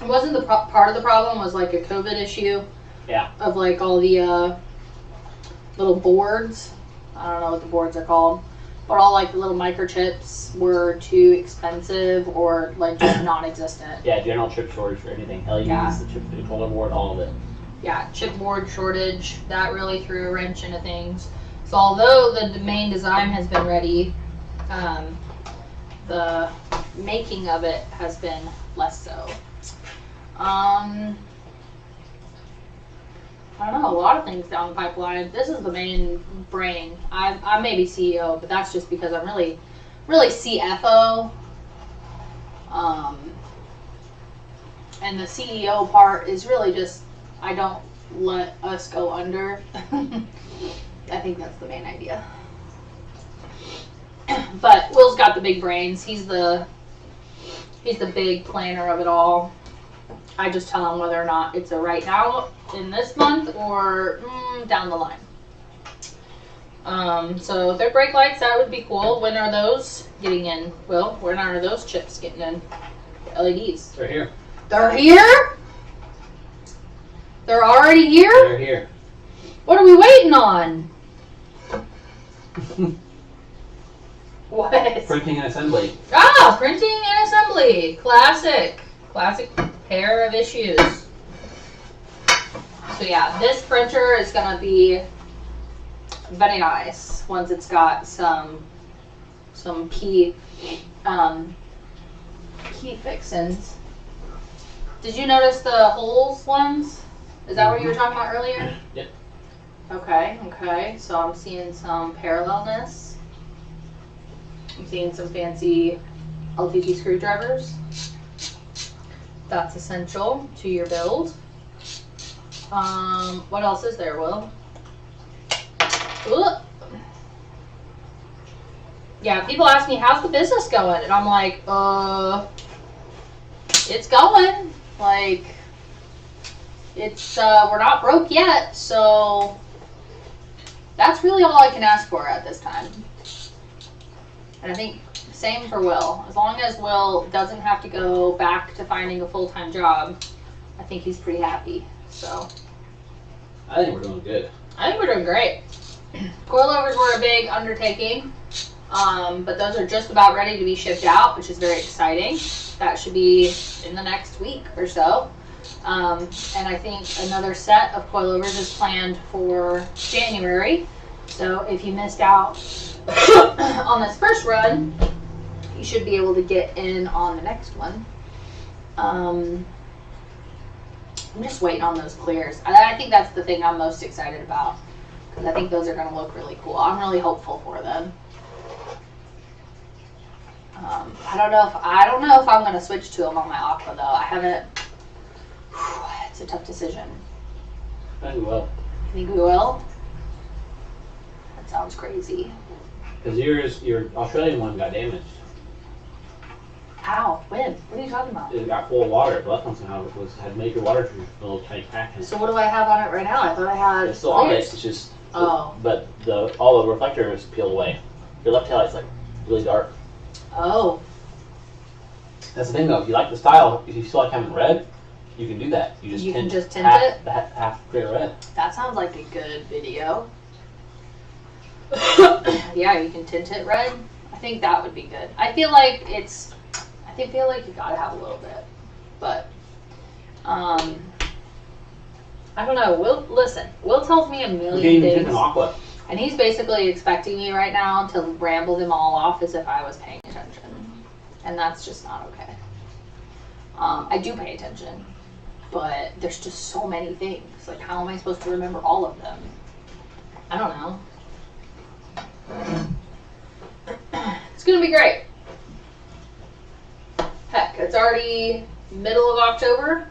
Speaker 3: It wasn't the part of the problem was like a COVID issue.
Speaker 1: Yeah.
Speaker 3: Of like all the little boards. I don't know what the boards are called. But all like the little microchips were too expensive or like just non-existent.
Speaker 1: Yeah, general chip shortage for anything. LEDs,
Speaker 3: Yeah.
Speaker 1: the chip, the controller board, all of it.
Speaker 3: Yeah, chipboard shortage. That really threw a wrench into things. So although the main design has been ready, the making of it has been less so. I don't know, a lot of things down the pipeline. This is the main brain. I may be CEO, but that's just because I'm really CFO. And the CEO part is really just, I don't let us go under. I think that's the main idea. But Will's got the big brains. He's the big planner of it all. I just tell him whether or not it's a right now in this month or down the line. So third brake lights, that would be cool. When are those getting in? Will, when are those chips getting in? LEDs.
Speaker 1: They're here.
Speaker 3: They're here? They're already here?
Speaker 1: They're here.
Speaker 3: What are we waiting on? What?
Speaker 1: Printing and assembly.
Speaker 3: Ah, printing and assembly. Classic pair of issues. So yeah, this printer is gonna be very nice once it's got some key fixins. Did you notice the holes ones? Is that what you were talking about earlier?
Speaker 1: Yep.
Speaker 3: Okay. So I'm seeing some parallelness. I'm seeing some fancy LTT screwdrivers. That's essential to your build. What else is there, Will? Ooh. Yeah, people ask me, how's the business going? And I'm like, it's going. Like, it's, we're not broke yet, so that's really all I can ask for at this time. And I think same for Will. As long as Will doesn't have to go back to finding a full-time job, I think he's pretty happy. So
Speaker 1: I think we're doing good.
Speaker 3: I think we're doing great. Coilovers were a big undertaking, but those are just about ready to be shipped out, which is very exciting. That should be in the next week or so. And I think another set of coilovers is planned for January. So if you missed out on this first run, you should be able to get in on the next one. I'm just waiting on those clears. I think that's the thing I'm most excited about, because I think those are going to look really cool. I'm really hopeful for them. I don't know if I'm going to switch to them on my Aqua though. I haven't. It's a tough decision.
Speaker 1: I think we will.
Speaker 3: You think we will? That sounds crazy.
Speaker 1: Because your Australian one got damaged.
Speaker 3: How? When? What are you talking about?
Speaker 1: It got full of water. The left one somehow had major water treatment, a little tiny crack in it.
Speaker 3: So what do I have on it right now? I thought I had.
Speaker 1: It's still on it.
Speaker 3: clears.
Speaker 1: It's just.
Speaker 3: Oh.
Speaker 1: But all the reflector is peeled away. Your left taillight's like really dark.
Speaker 3: Oh.
Speaker 1: That's the thing though. If you like the style, if you still like having red, you can do that.
Speaker 3: You can just tint
Speaker 1: half,
Speaker 3: it?
Speaker 1: Half clear red.
Speaker 3: That sounds like a good video. Yeah, you can tint it red. I think that would be good. I feel like you gotta have a little bit, but I don't know. Will tells me a million things,
Speaker 1: Aqua.
Speaker 3: and he's basically expecting me right now to ramble them all off as if I was paying attention, and that's just not okay. I do pay attention, but there's just so many things. Like, how am I supposed to remember all of them? I don't know. It's gonna be great. Heck, it's already middle of October.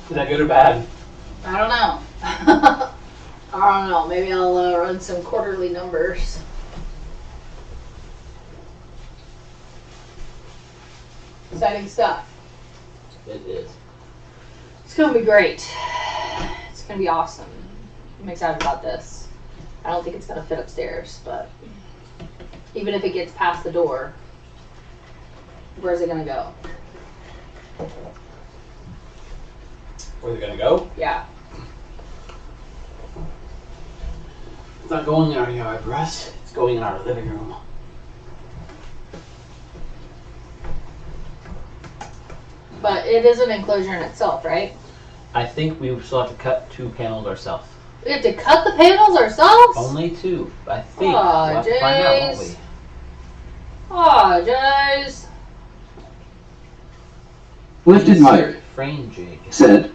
Speaker 1: Is that good or bad?
Speaker 3: I don't know. I don't know. Maybe I'll run some quarterly numbers. Exciting stuff.
Speaker 1: It is.
Speaker 3: It's gonna be great. It's gonna be awesome. I'm excited about this. I don't think it's gonna fit upstairs, but even if it gets past the door, where's it gonna go?
Speaker 1: Where's it gonna go?
Speaker 3: Yeah.
Speaker 1: It's not going in our yard, Russ. It's going in our living room.
Speaker 3: But it is an enclosure in itself, right?
Speaker 1: I think we still have to cut 2 panels ourselves.
Speaker 3: We have to cut the panels ourselves?
Speaker 1: Only 2, I think.
Speaker 3: Aw,
Speaker 1: We'll have to find out, won't we?
Speaker 3: Jays. Aw, Jays.
Speaker 4: Lifted Mike
Speaker 1: Frame jig.
Speaker 4: said,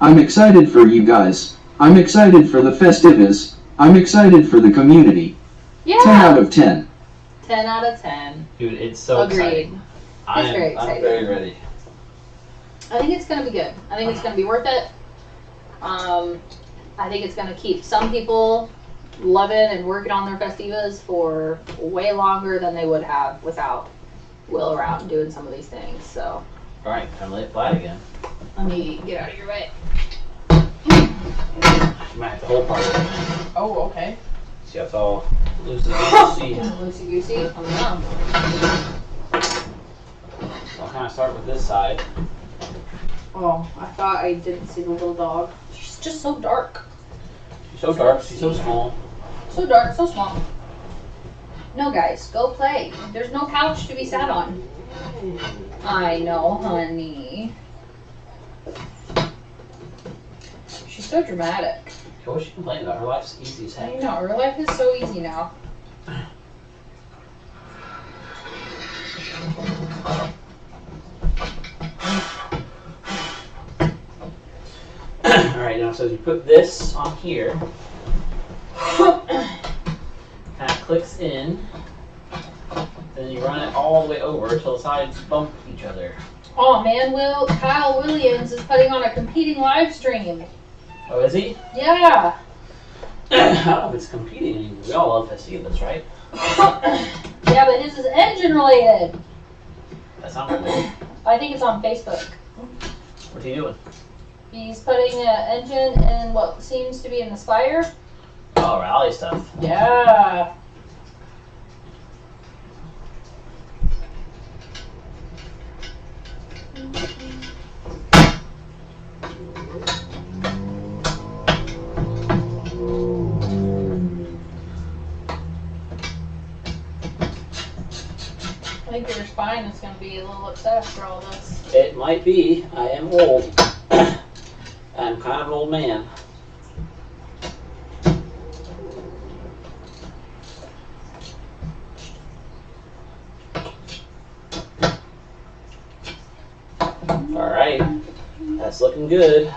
Speaker 4: I'm excited for you guys. I'm excited for the festivus. I'm excited for the community.
Speaker 3: Yeah.
Speaker 4: 10 out of 10.
Speaker 3: 10 out of 10.
Speaker 1: Dude, it's so
Speaker 3: Agreed.
Speaker 1: exciting.
Speaker 3: It's very
Speaker 1: I'm
Speaker 3: exciting.
Speaker 1: very ready.
Speaker 3: I think it's going to be good. I think it's going to be worth it. I think it's going to keep some people loving and working on their festivas for way longer than they would have without Will around doing some of these things. So
Speaker 1: Alright, time to lay it flat again.
Speaker 3: let me get out of your way.
Speaker 1: You might have to hold part of it.
Speaker 3: Oh, okay.
Speaker 1: See how it's all loosey-goosey.
Speaker 3: Loosey goosey. I don't know.
Speaker 1: So I'll kind of start with this side.
Speaker 3: Oh, I thought I didn't see the little dog. She's just so dark.
Speaker 1: She's so dark, she's so small.
Speaker 3: So dark, so small. No, guys, go play. There's no couch to be sat on. I know, honey. She's so dramatic.
Speaker 1: What's she complaining about? Her life's easy as
Speaker 3: I
Speaker 1: heck.
Speaker 3: know, her life is so easy now.
Speaker 1: Alright, now so as you put this on here, kind of clicks in, then you run it all the way over until the sides bump each other.
Speaker 3: Oh man, Kyle Williams is putting on a competing live stream.
Speaker 1: Oh, is he?
Speaker 3: Yeah.
Speaker 1: I don't know if it's competing. We all love Festivus, right?
Speaker 3: Yeah, but his is engine related.
Speaker 1: That sounds right.
Speaker 3: I think it's on Facebook.
Speaker 1: What's he doing?
Speaker 3: He's putting an engine in what seems to be an Aspire.
Speaker 1: Oh, rally stuff.
Speaker 3: Yeah. I think your spine is going to be a little upset after all this.
Speaker 1: It might be. I am old. I'm kind of an old man. All right, that's looking good.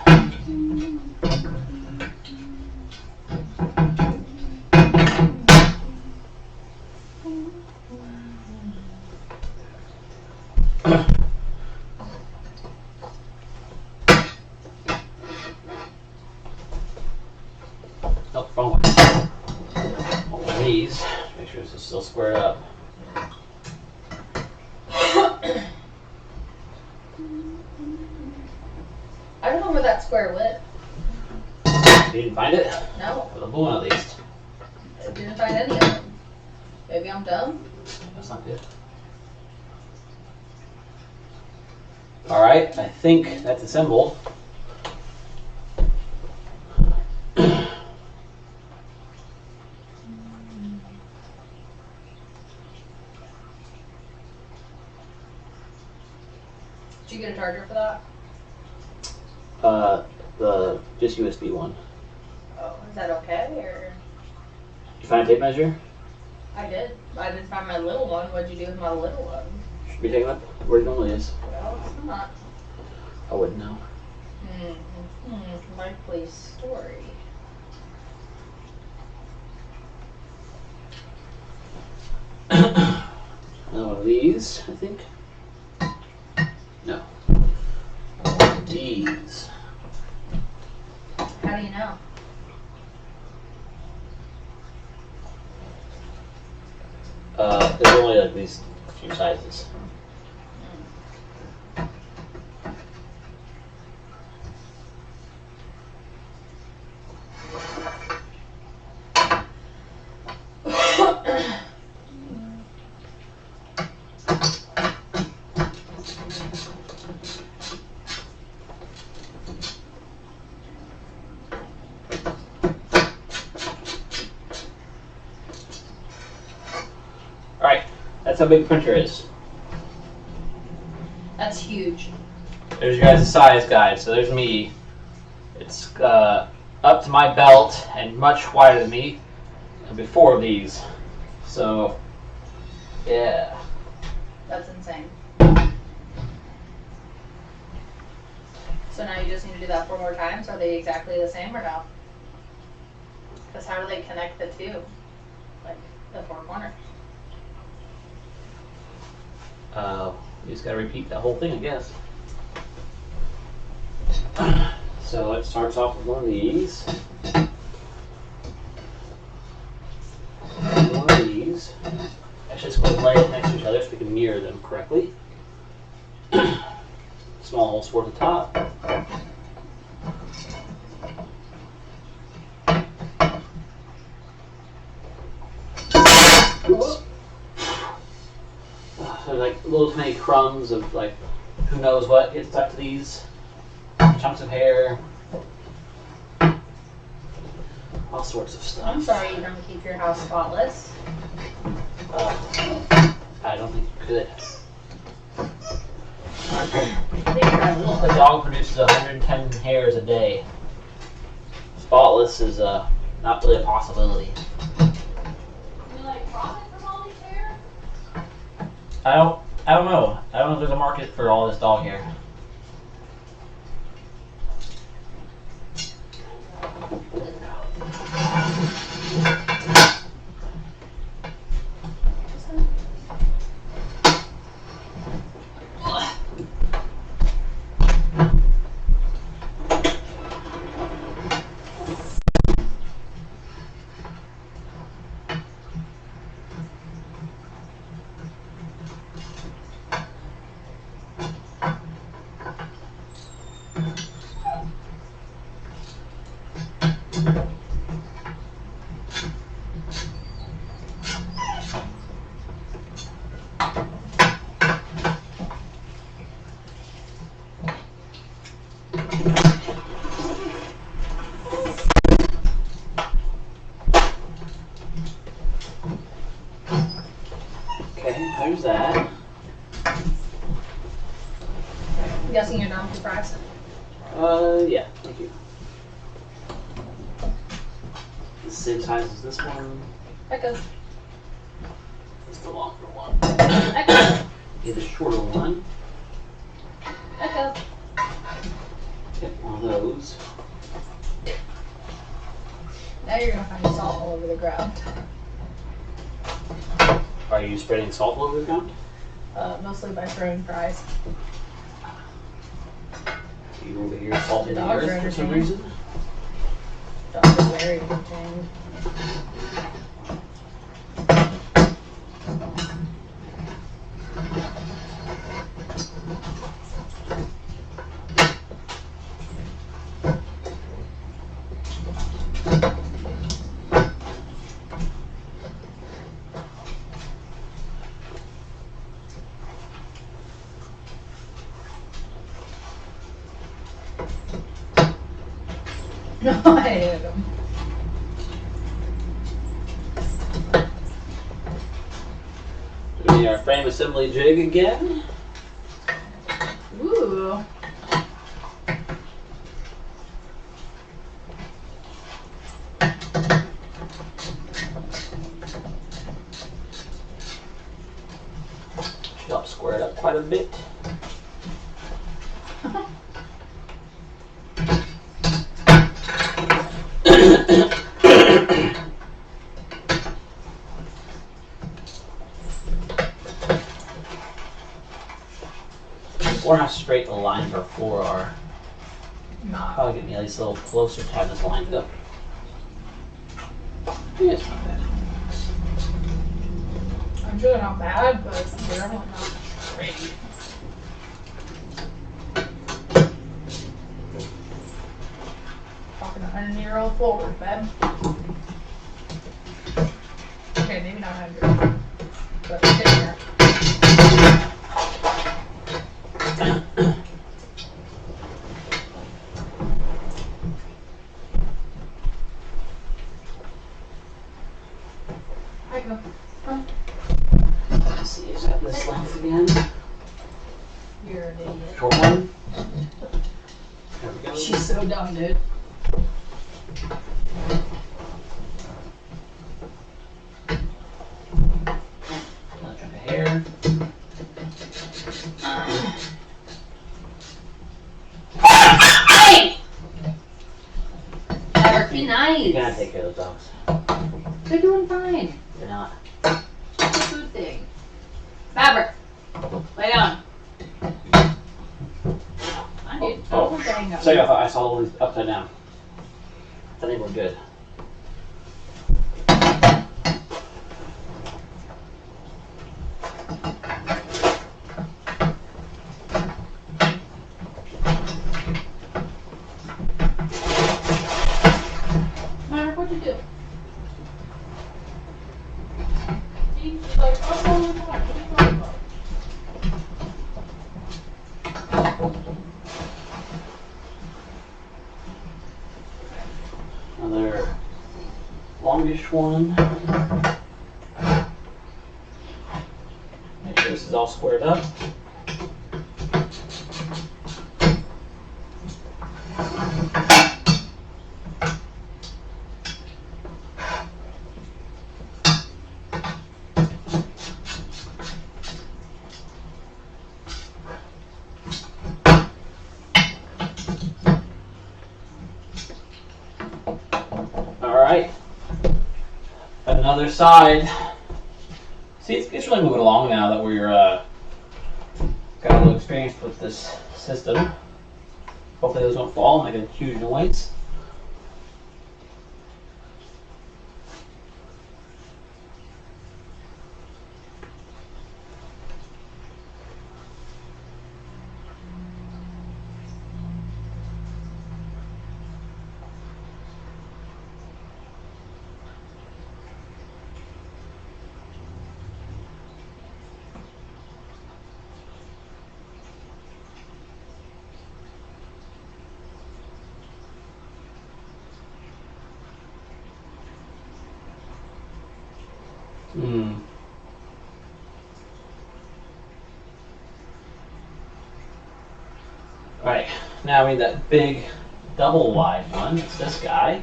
Speaker 1: Oh, wrong one. One of these. Make sure this is still squared up.
Speaker 3: I don't know where that square went.
Speaker 1: You didn't find it?
Speaker 3: No,
Speaker 1: For the blue one at least.
Speaker 3: I didn't find any of them. Maybe I'm dumb.
Speaker 1: That's not good. Alright, I think that's assembled.
Speaker 3: Did you get a charger for that?
Speaker 1: The just USB one.
Speaker 3: Oh, is that okay? Or
Speaker 1: You find a tape measure?
Speaker 3: I did. I didn't find my little one. What'd you do with my little one?
Speaker 1: Should be taken up where it normally is.
Speaker 3: Well, it's not.
Speaker 1: I wouldn't know.
Speaker 3: Likely story.
Speaker 1: Another one of these, I think. No. One of these.
Speaker 3: How do you know?
Speaker 1: There's only like these few sizes. Alright, that's how big the printer is.
Speaker 3: That's huge.
Speaker 1: There's your guys' size guide. So there's me. It's up to my belt and much wider than me before these. So, yeah.
Speaker 3: That's insane. So now you just need to do that 4 more times? Are they exactly the same or no? Because how do they connect the two? Like the 4 corners?
Speaker 1: You just gotta repeat that whole thing, I guess. So it starts off with one of these. One of these. Actually, let's go lay it next to each other so we can mirror them correctly. Small holes for the top. Oops. So like little tiny crumbs of like who knows what gets stuck to these chunks of hair, all sorts of stuff.
Speaker 3: I'm sorry you don't keep your house spotless.
Speaker 1: I don't think you could.
Speaker 3: I think you're a little
Speaker 1: The dog produces 110 hairs a day. Spotless is not really a possibility.
Speaker 3: You like profit from all these hair?
Speaker 1: I don't know. I don't know if there's a market for all this dog hair. Yeah, thank you. The same size as this one.
Speaker 3: Echo.
Speaker 1: It's the longer one.
Speaker 3: Echo.
Speaker 1: Get the shorter one.
Speaker 3: Echo.
Speaker 1: Get one of those.
Speaker 3: Now you're gonna find salt all over the ground.
Speaker 1: Are you spreading salt all over the ground?
Speaker 3: Mostly by throwing fries.
Speaker 1: You over here salting the
Speaker 3: Dogs are
Speaker 1: earth for some
Speaker 3: entertained.
Speaker 1: reason?
Speaker 3: Dogs are very entertained. No, I hated them.
Speaker 1: Doing our frame assembly jig again.
Speaker 3: Ooh.
Speaker 1: Should help square it up quite a bit. Or how straight the lines of our floor are.
Speaker 3: Not.
Speaker 1: Probably get me at least a little closer to have this lined up. Yeah, it's not bad.
Speaker 3: I'm sure they're not bad, but they're definitely not great. Talking 100-year-old floors, babe. Okay, maybe not 100, but it's in there. I go. Huh?
Speaker 1: Let's see, is that this length again?
Speaker 3: You're an idiot.
Speaker 1: Short one? There we go.
Speaker 3: She's so dumb, dude.
Speaker 1: Another chunk of hair.
Speaker 3: Hey! Never be
Speaker 1: You
Speaker 3: nice.
Speaker 1: gotta take care of those dogs.
Speaker 3: They're doing fine.
Speaker 1: They're not.
Speaker 3: It's a food thing. Fabric. Lay down. I need.
Speaker 1: Oh, sorry, I thought I saw all these upside down. I thought they were good.
Speaker 3: Maverick, what'd you do? See, she's like, oh, all the time. What are you talking about?
Speaker 1: Another longish one. Make sure this is all squared up. Alright. Another side. See, it's really moving along now that we're got a little experience with this system. Hopefully those won't fall and make a huge noise. Alright, now we need that big double wide one. It's this guy.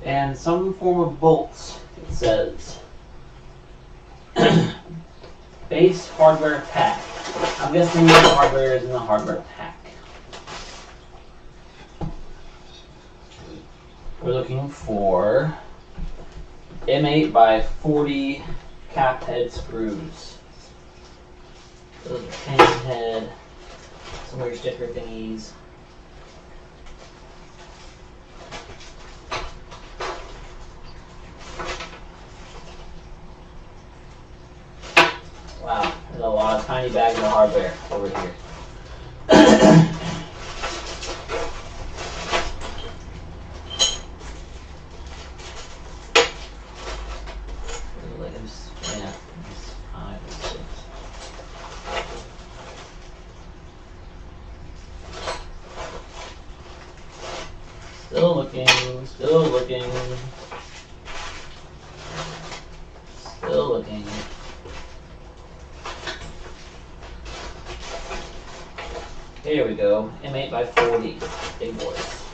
Speaker 1: And some form of bolts, it says. Base hardware pack. I'm guessing the hardware is in the hardware pack. We're looking for M8 by 40 cap head screws. Those are pin head, some weird sticker thingies. Wow, there's a lot of tiny bags of hardware over here. Still looking, still looking, still looking. Here we go, M8 by 40, big boys.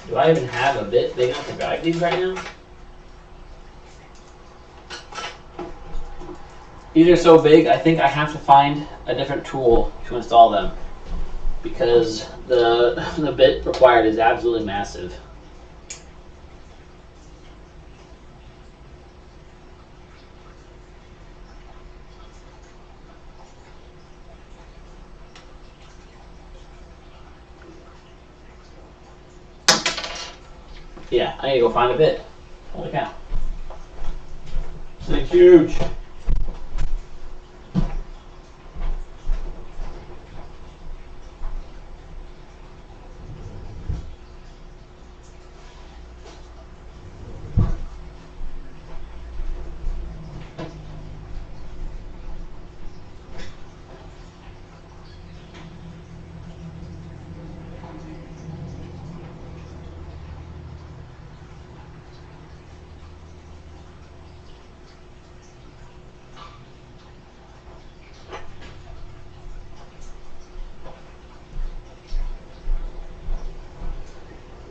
Speaker 1: Do I even have a bit big enough to drive these right now? These are so big, I think I have to find a different tool to install them because the bit required is absolutely massive. Yeah, I need to go find a bit. Holy cow. This thing's huge.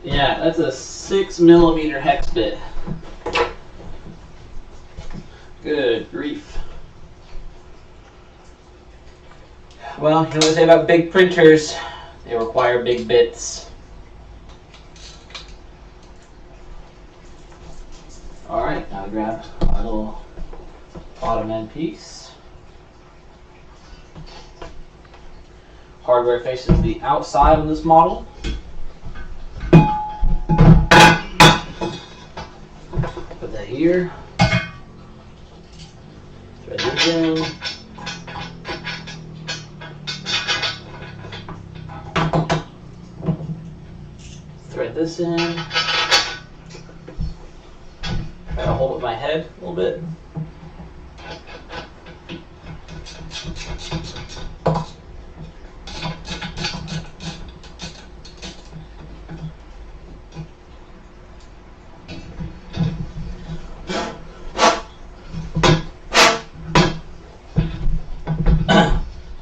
Speaker 1: Yeah, that's a 6mm hex bit. Good grief. Well, you know what they say about big printers? They require big bits. Alright, now grab our little bottom end piece. Hardware faces the outside of this model. Put that here. Thread this in. Thread this in. Try to hold up my head a little bit.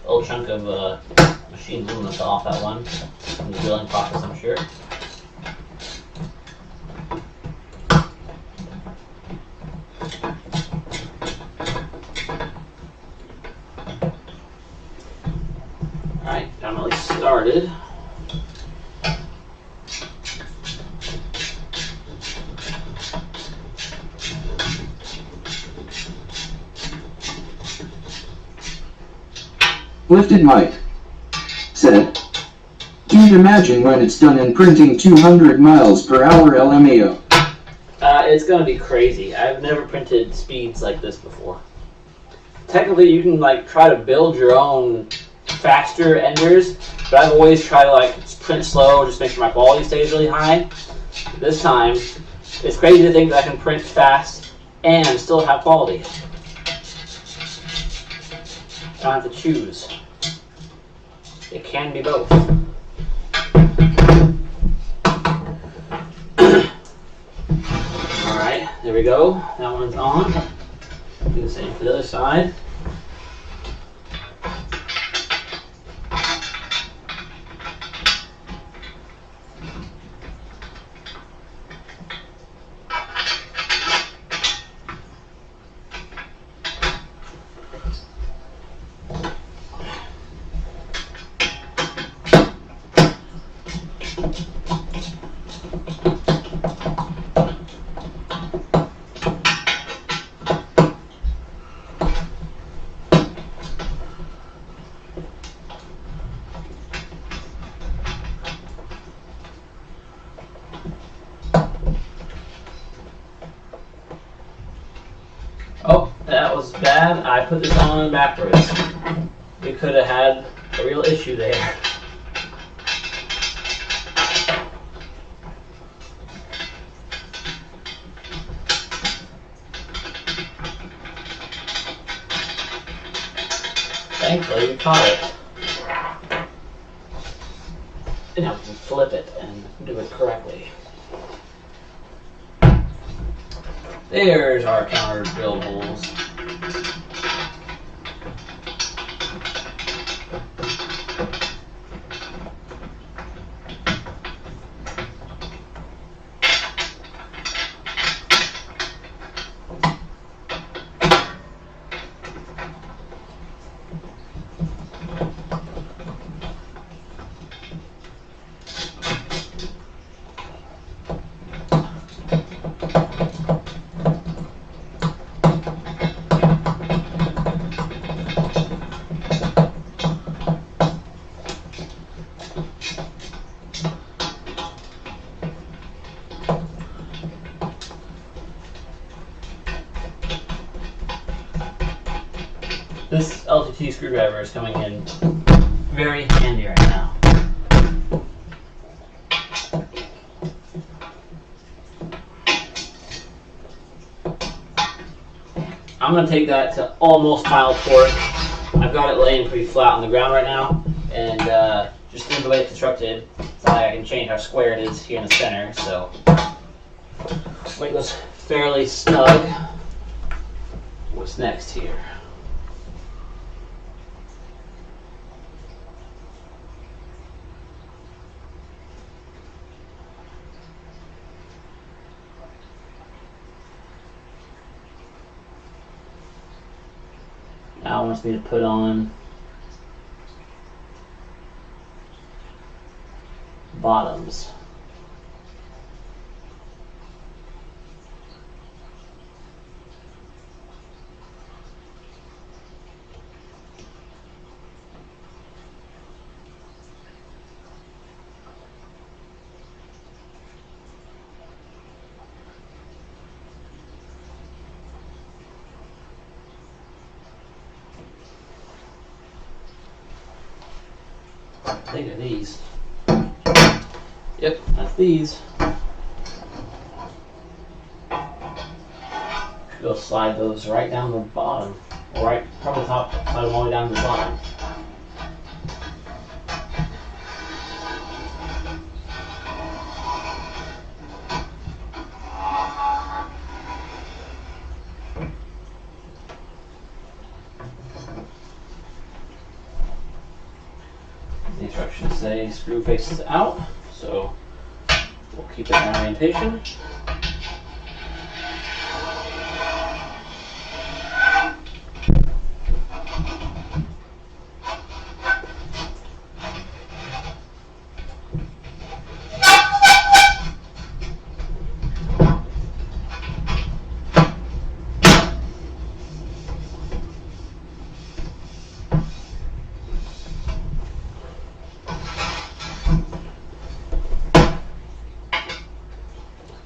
Speaker 1: Little chunk of machine glue this off that one from the drilling process, I'm sure. Alright, I'm at least started.
Speaker 4: Lifted mic. Said. Can't imagine when it's done and printing 200 miles per hour LMAO.
Speaker 1: It's gonna be crazy. I've never printed speeds like this before. Technically, you can like try to build your own faster enders, but I've always tried to like print slow, just make sure my quality stays really high. This time, it's crazy to think that I can print fast and still have quality. I don't have to choose. It can be both. right, there we go. That one's on. Do the same for the other side. Oh, that was bad. I put this on backwards. We could have had a real issue there. Thankfully, we caught it. And now we can flip it and do it correctly. There's our counter drill holes. This LTT screwdriver is coming in very handy right now. I'm going to take that to almost mild torque. I've got it laying pretty flat on the ground right now, and just the way it's constructed, it's not like I can change how square it is here in the center, so make this fairly snug. What's next here? Now it wants me to put on bottoms. I think they're these. Yep, that's these. We'll slide those right down the bottom, or right from the top, slide them all the way down to the bottom. The instructions say screw faces out, so we'll keep it in orientation.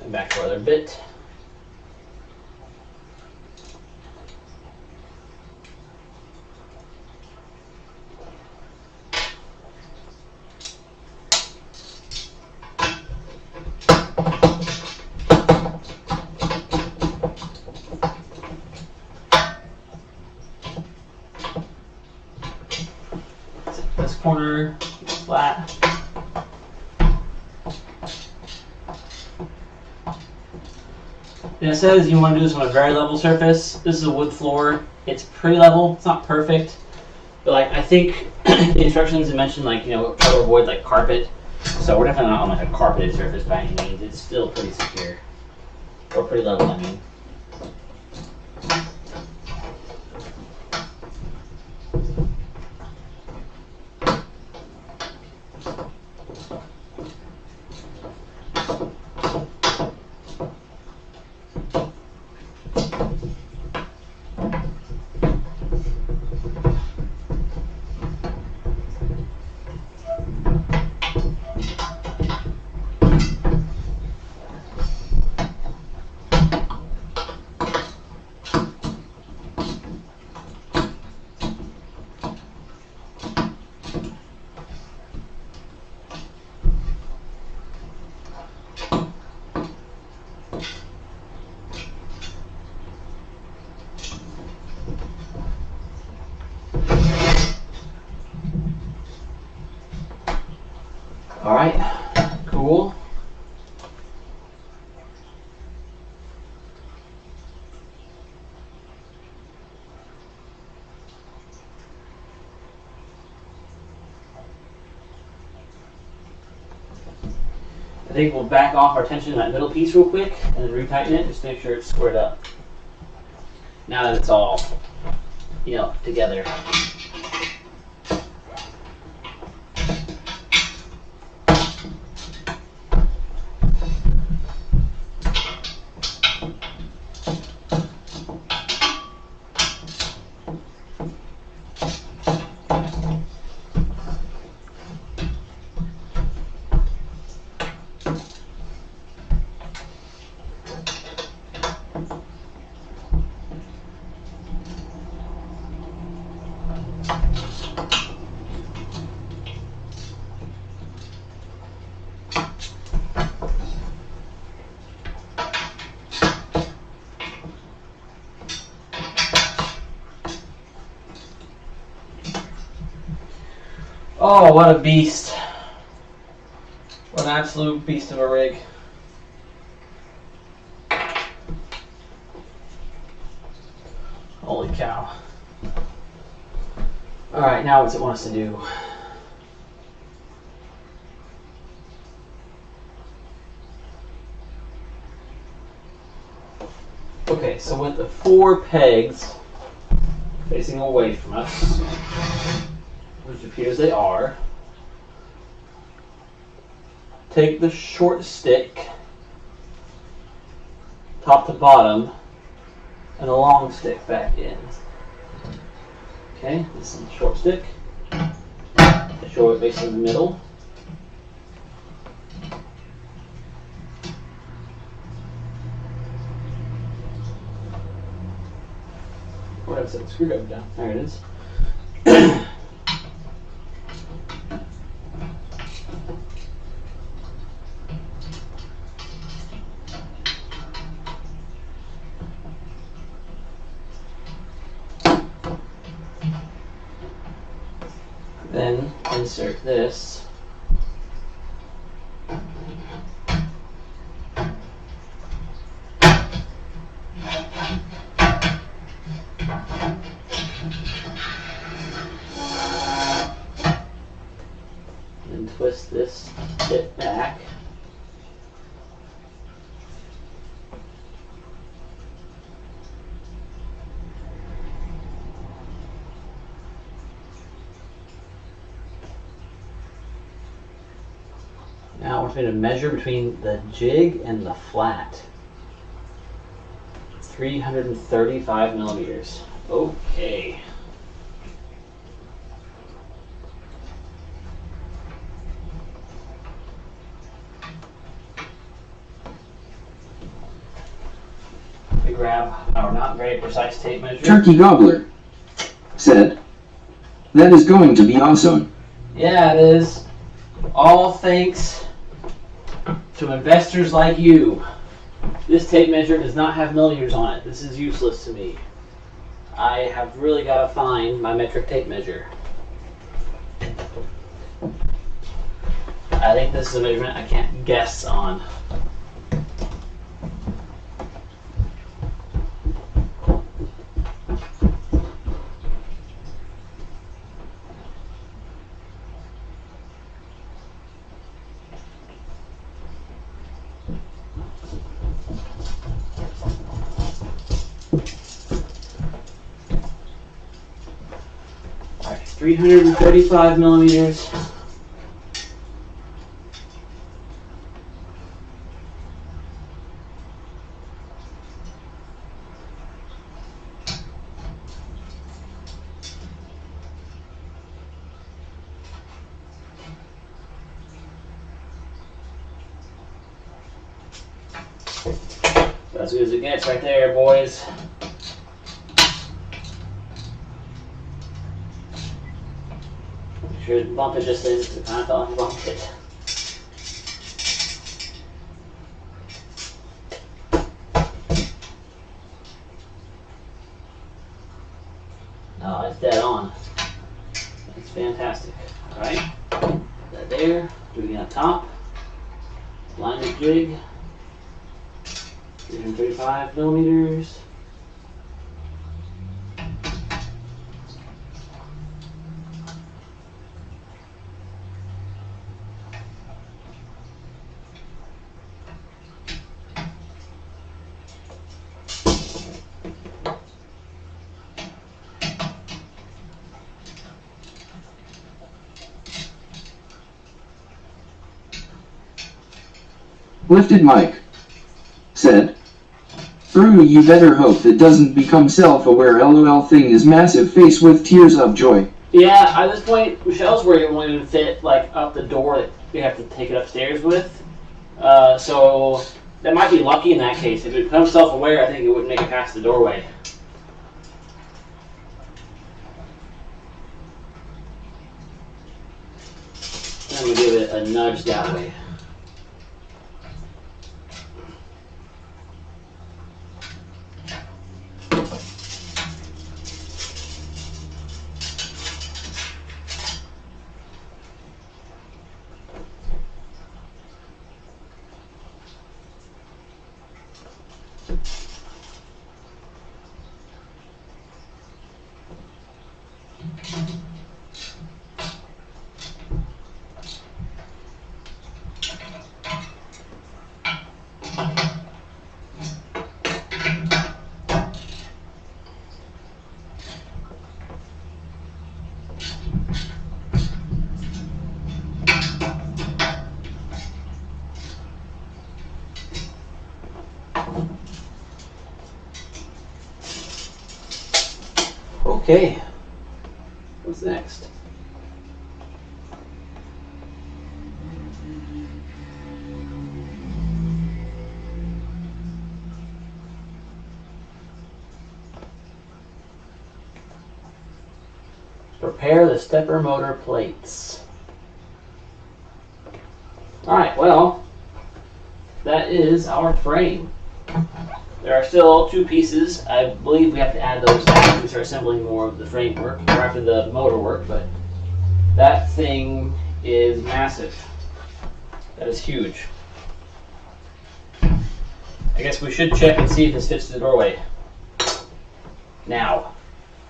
Speaker 1: And back to our other bit. This corner flat. And it says you want to do this on a very level surface. This is a wood floor. It's pretty level. It's not perfect, but like I think the instructions mentioned like try to avoid like carpet. So we're definitely not on like a carpeted surface by any means. It's still pretty secure or pretty level. I mean. All right, cool. I think we'll back off our tension in that middle piece real quick and then retighten it, just to make sure it's squared up. Now that it's all, together. Oh, what a beast. What an absolute beast of a rig. Holy cow. Alright, now what's it want us to do? Okay, so with the 4 pegs facing away from us, which appears they are, take the short stick, top to bottom, and the long stick back in. Okay, this is the short stick. The short facing the middle. Where did I set the screwdriver down? There it is. Then insert this. And twist this bit back. Now we're going to measure between the jig and the flat. 335 millimeters. Okay. We grab our not very precise tape measure.
Speaker 4: Turkey Gobbler said, "That is going to be awesome."
Speaker 1: Yeah, it is. All thanks to investors like you. This tape measure does not have millimeters on it. This is useless to me. I have really got to find my metric tape measure. I think this is a measurement I can't guess on. Alright, 335 millimeters. As good as it gets right there, boys. Make sure to bump it just in, because it kind of felt like bumped it. No, it's dead on. That's fantastic. Alright, put that there. Do it again up top. Line the jig. 335 millimeters.
Speaker 4: Lifted Mike said, "Brew, you better hope that doesn't become self-aware. LOL thing is massive face with tears of joy."
Speaker 1: Yeah, at this point, Michelle's worried it won't even fit like up the door that we have to take it upstairs with. So that might be lucky in that case. If it becomes self-aware, I think it wouldn't make it past the doorway. Then we give it a nudge that way. Okay, what's next? Prepare the stepper motor plates. Alright, well, that is our frame. There are still two pieces. I believe we have to add those after we start assembling more of the framework, or after the motor work, but that thing is massive. That is huge. I guess we should check and see if this fits the doorway. Now,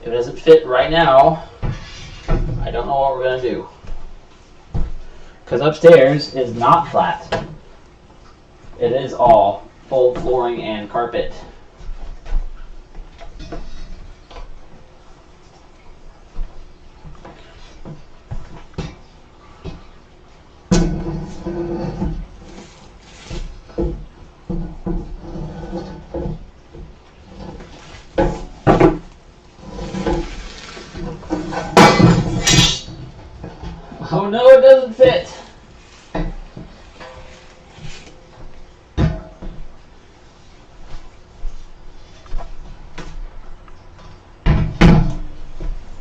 Speaker 1: if it doesn't fit right now, I don't know what we're going to do. Because upstairs is not flat. It is all full flooring and carpet. Oh no, it doesn't fit.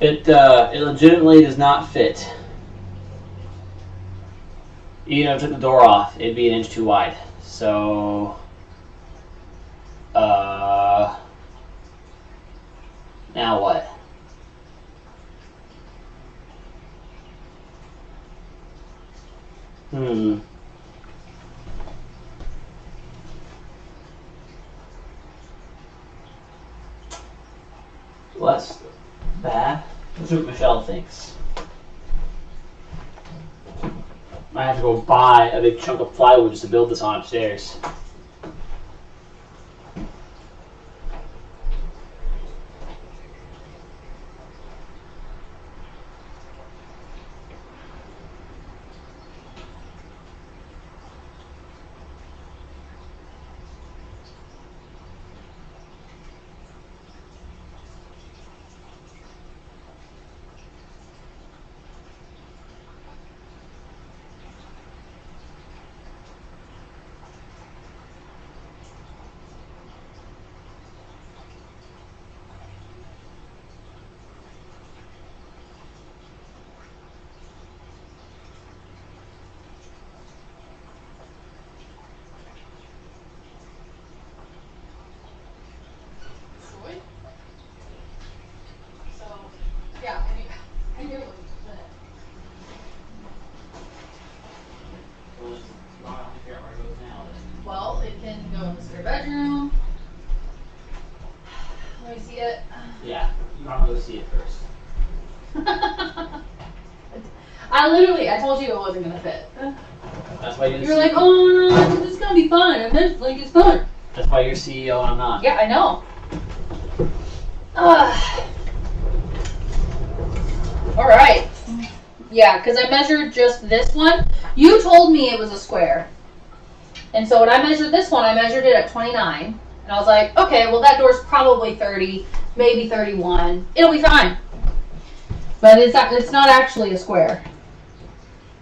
Speaker 1: It legitimately does not fit. Even if I took the door off, it'd be an inch too wide. So, now what? Well, that's bad. Let's see what Michelle thinks. Might have to go buy a big chunk of plywood just to build this on upstairs.
Speaker 3: see it?
Speaker 1: Yeah, you want to go see it first.
Speaker 3: I told you it wasn't gonna fit.
Speaker 1: That's why you're the
Speaker 3: You're like, oh no, this is gonna be fun. And then like it's fun.
Speaker 1: That's why you're CEO and I'm not.
Speaker 3: Yeah, I know. All right. Yeah, because I measured just this one. You told me it was a square. And so when I measured this one, I measured it at 29. And I was like, okay, well that door's probably 30, maybe 31. It'll be fine. But it's not actually a square.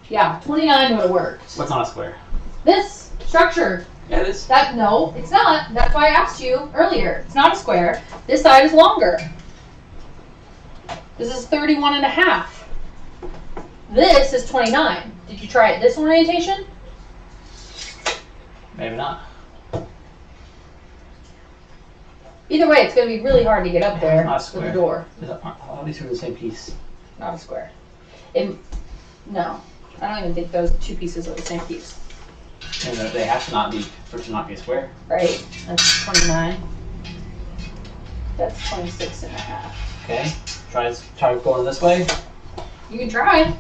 Speaker 3: Yeah, 29 would have worked.
Speaker 1: What's not a square?
Speaker 3: This structure.
Speaker 1: Yeah, it is.
Speaker 3: No, it's not. That's why I asked you earlier. It's not a square. This side is longer. This is 31 and a half. This is 29. Did you try it this orientation?
Speaker 1: Maybe not.
Speaker 3: Either way, it's going to be really hard to get up there
Speaker 1: Not a
Speaker 3: with
Speaker 1: square.
Speaker 3: the door.
Speaker 1: All these are the same piece.
Speaker 3: Not a square. No, I don't even think those two pieces are the same piece.
Speaker 1: And they have to not be, for it to not be a square.
Speaker 3: Right? That's 29. That's 26 and a half.
Speaker 1: Okay. Try going this way.
Speaker 3: You can try,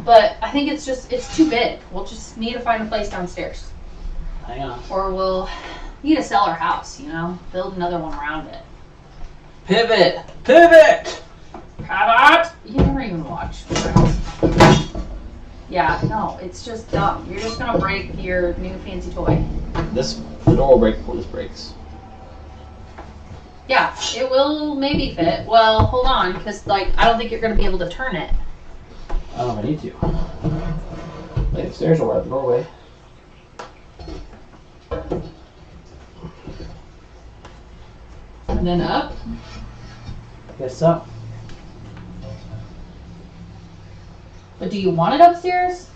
Speaker 3: but I think it's too big. We'll just need to find a place downstairs.
Speaker 1: Hang on.
Speaker 3: Or we'll need to sell our house, build another one around it.
Speaker 1: Pivot! Pivot!
Speaker 3: Pivot! You never even watch. Yeah, no, it's just dumb. You're just gonna break your new fancy toy.
Speaker 1: The door will break before this breaks.
Speaker 3: Yeah, it will maybe fit. Well, hold on, because I don't think you're gonna be able to turn it.
Speaker 1: I don't know if I need to. Lay upstairs or at the doorway.
Speaker 3: And then up.
Speaker 1: Guess so.
Speaker 3: But do you want it upstairs?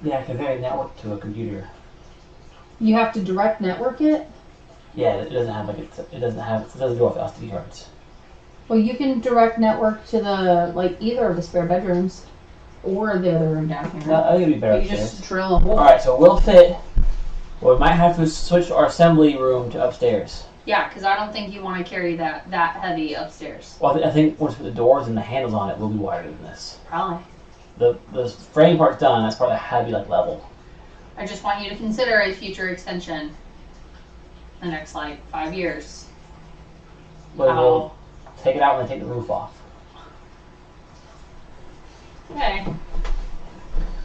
Speaker 1: Yeah, I can very network to a computer.
Speaker 3: You have to direct network it?
Speaker 1: Yeah, it doesn't have it doesn't go off the SD cards.
Speaker 3: Well, you can direct network to the either of the spare bedrooms or the other room down here.
Speaker 1: I think it'd be better
Speaker 3: You
Speaker 1: upstairs.
Speaker 3: just drill a hole.
Speaker 1: Alright, so we'll fit. Well, we might have to switch our assembly room to upstairs.
Speaker 3: Yeah, because I don't think you want to carry that heavy upstairs.
Speaker 1: Well, I think once we put the doors and the handles on it, we'll be wider than this.
Speaker 3: Probably.
Speaker 1: The frame part's done. That's part of the heavy level.
Speaker 3: I just want you to consider a future extension. The next 5 years.
Speaker 1: But we'll take it out when they take the roof off.
Speaker 3: Okay.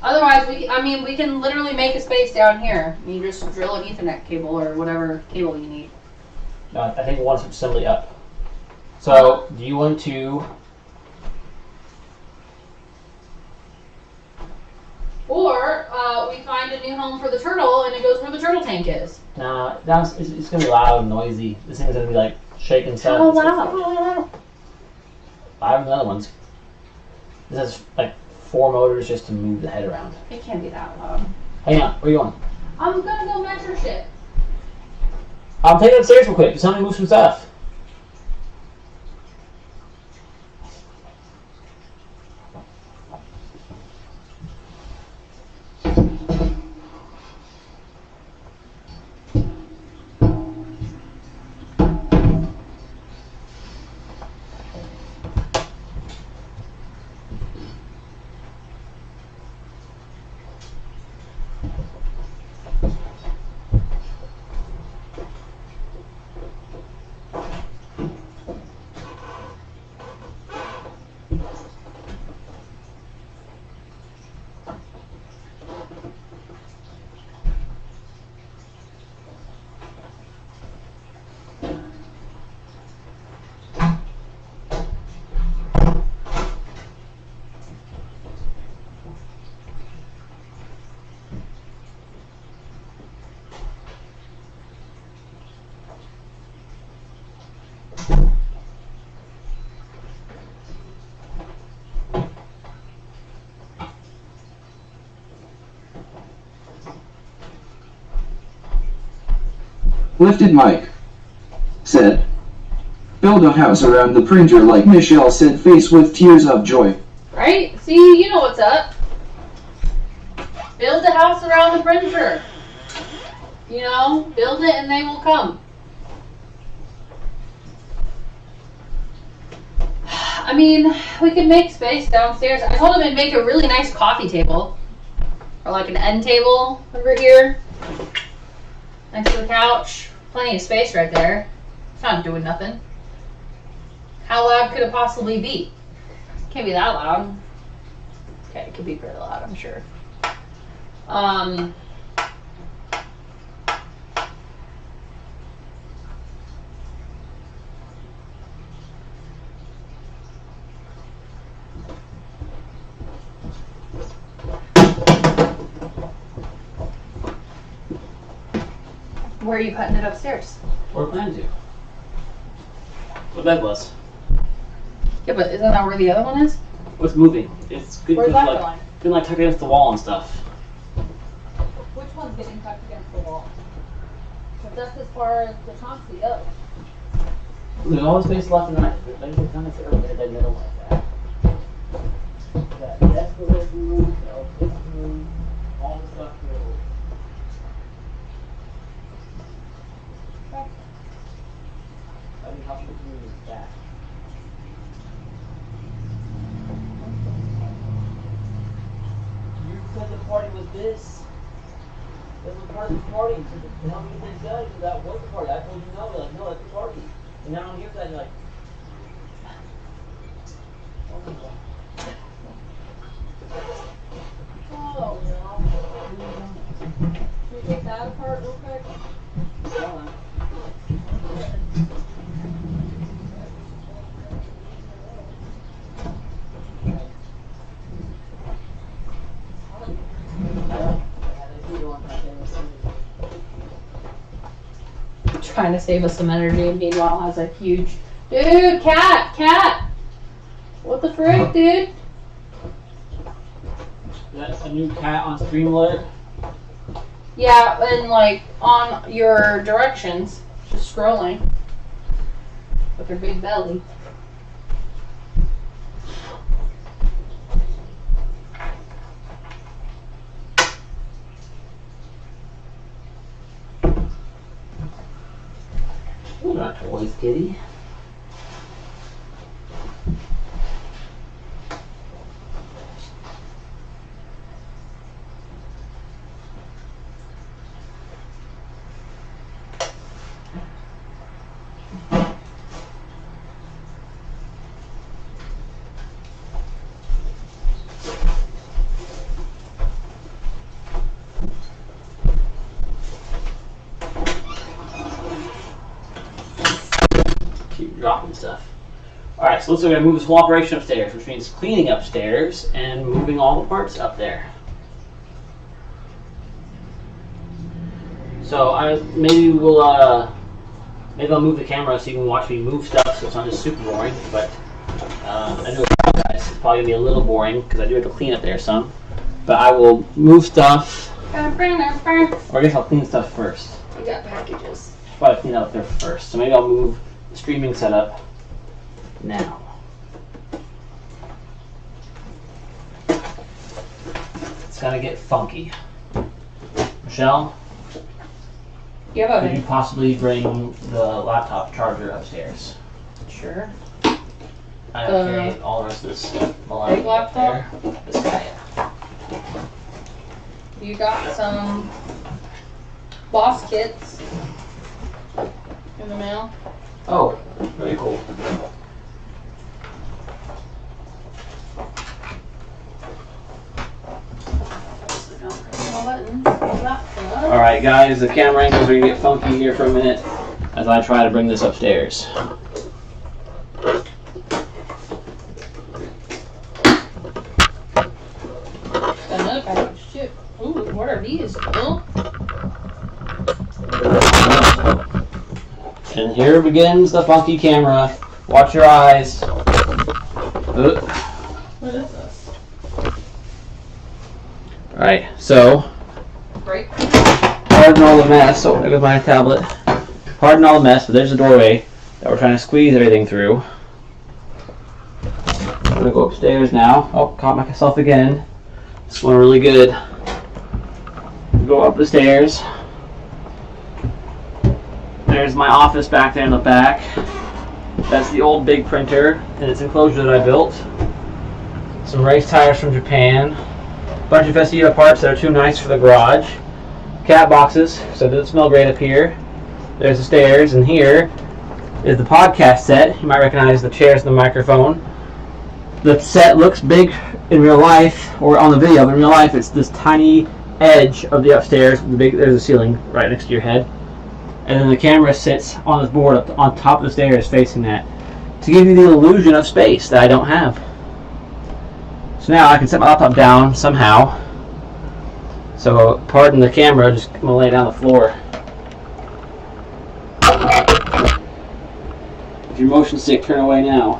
Speaker 3: Otherwise, we can literally make a space down here. You just drill an Ethernet cable or whatever cable you need.
Speaker 1: No, I think we want to assembly up. So, do you want to?
Speaker 3: Or we find a new home for the turtle and it goes where the turtle tank is.
Speaker 1: Nah, it's gonna be loud and noisy. This thing's gonna be shaking stuff.
Speaker 3: How loud?
Speaker 1: I have another ones. This has 4 motors just to move the head around.
Speaker 3: It can't be that loud.
Speaker 1: Hang on, where are you going?
Speaker 3: I'm gonna go measure shit.
Speaker 1: I'm taking it upstairs real quick. Just help me move some stuff.
Speaker 4: Lifted Mike said, build a house around the printer like Michelle said, face with tears of joy.
Speaker 3: Right? See, you know what's up. Build a house around the printer. You know, build it and they will come. I mean, we could make space downstairs. I told him to make a really nice coffee table. Or like an end table over here. Next to the couch. Plenty of space right there. It's not doing nothing. How loud could it possibly be? Can't be that loud. Okay, it could be pretty loud, I'm sure. Where are you putting it upstairs?
Speaker 1: We're planning to. What bed was?
Speaker 3: Yeah, but isn't that where the other one is?
Speaker 1: What's moving? It's good.
Speaker 3: Where's
Speaker 1: to
Speaker 3: that
Speaker 1: like,
Speaker 3: going?
Speaker 1: Good like tuck against the wall and stuff.
Speaker 3: Which one's getting tucked against the wall? Because that's as far as the Chauncey goes.
Speaker 1: There's all the space left and right. There's a ton of air in the middle like that. That desk will get moved, this room, all the stuff will. I think how should we move that? You said the party was this. That was part of the party. To help me get things done, because that was the party. I told you no. You're like, no, that's the party. And now I'm here for that, and you're like, oh my God.
Speaker 3: Oh, no. Should we take that apart real quick? Trying to save us some energy, and meanwhile has a huge dude, cat. What the frick, dude?
Speaker 1: That's a new cat on Streamlit.
Speaker 3: Yeah, and like on your directions, just scrolling with her big belly.
Speaker 1: Not toys, kitty. Keep dropping stuff. Alright, so let's say we're going to move this whole operation upstairs, which means cleaning upstairs and moving all the parts up there. So maybe I'll move the camera so you can watch me move stuff, so it's not just super boring. But I do apologize. It's probably gonna be a little boring because I do have to clean up there some. But I will move stuff, or I guess I'll clean stuff first.
Speaker 3: You got packages.
Speaker 1: Should probably clean up there first. So maybe I'll move the streaming setup now. It's gonna get funky. Michelle?
Speaker 3: Yeah,
Speaker 1: Could you possibly bring the laptop charger upstairs?
Speaker 3: Sure.
Speaker 1: I have to carry all the rest of this malarkey
Speaker 3: Big
Speaker 1: up there.
Speaker 3: laptop?
Speaker 1: This guy.
Speaker 3: You got some boss kits in the mail.
Speaker 1: Oh, very cool. Alright guys, the camera angles are going to get funky here for a minute as I try to bring this upstairs.
Speaker 3: Got another package too. Ooh, what are these, Bill?
Speaker 1: And here begins the funky camera. Watch your eyes.
Speaker 3: What is this?
Speaker 1: Alright, so
Speaker 3: Break.
Speaker 1: pardon all the mess. Oh, there goes my tablet. Pardon all the mess, but there's the doorway that we're trying to squeeze everything through. I'm gonna go upstairs now. Oh, caught myself again. This one really good. Go up the stairs. there's my office back there in the back. That's the old big printer and its enclosure that I built. Some race tires from Japan. Bunch of SEO parts that are too nice for the garage. Cat boxes, so it doesn't smell great up here. There's the stairs, and here is the podcast set. You might recognize the chairs and the microphone. The set looks big in real life, or on the video, but in real life it's this tiny edge of the upstairs. There's a ceiling right next to your head. And then the camera sits on this board up on top of the stairs facing that to give you the illusion of space that I don't have. So now I can set my laptop down somehow. So pardon the camera, just I'm gonna lay it down on the floor. If you're motion sick, turn away now.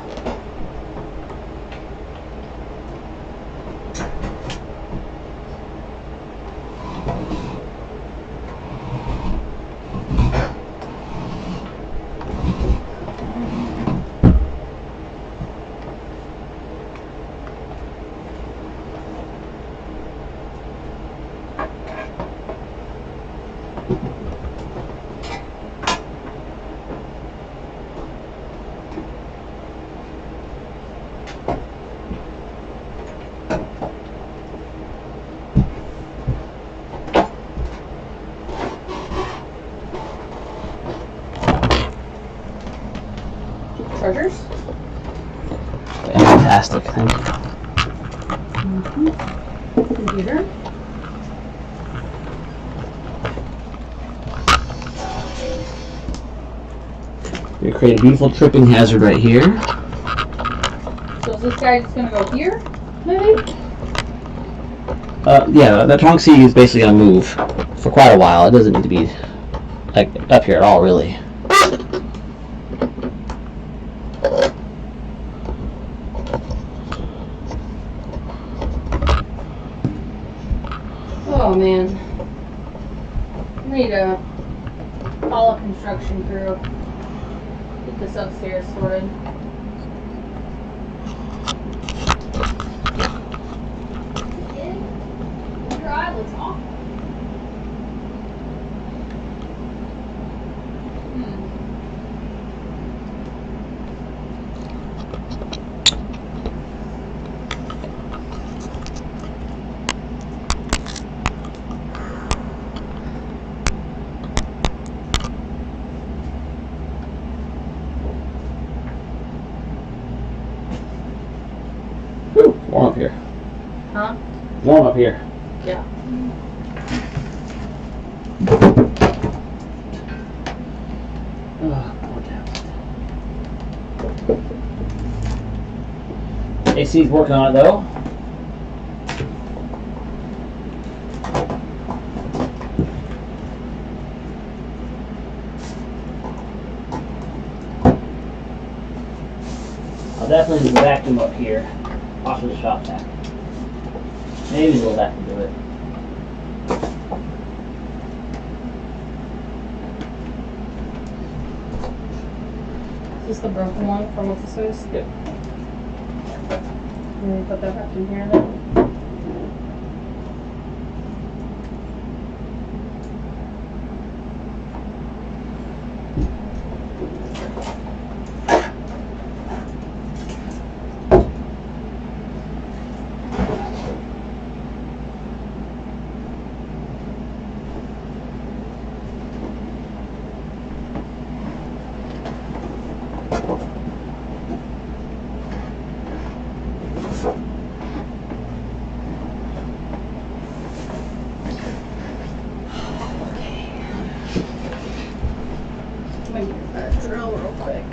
Speaker 3: Chargers?
Speaker 1: Fantastic, thank you.
Speaker 3: Computer?
Speaker 1: You create a beautiful tripping hazard right here.
Speaker 3: So is this guy just gonna go here? Maybe?
Speaker 1: Yeah, that trunk seat is basically gonna move for quite a while. It doesn't need to be like up here at all, really.
Speaker 3: Oh man. I need to call a construction crew. Get this upstairs sorted. Your eye looks awful.
Speaker 1: Warm up here.
Speaker 3: Huh?
Speaker 1: Warm up here.
Speaker 3: Yeah. AC's working on it though. I'll definitely vacuum up here. Off of the shop vac. Maybe a little vacuum do it. Is this the broken one from what this is?
Speaker 1: Yep.
Speaker 3: And then put that back in here then. Let me get that drill real quick.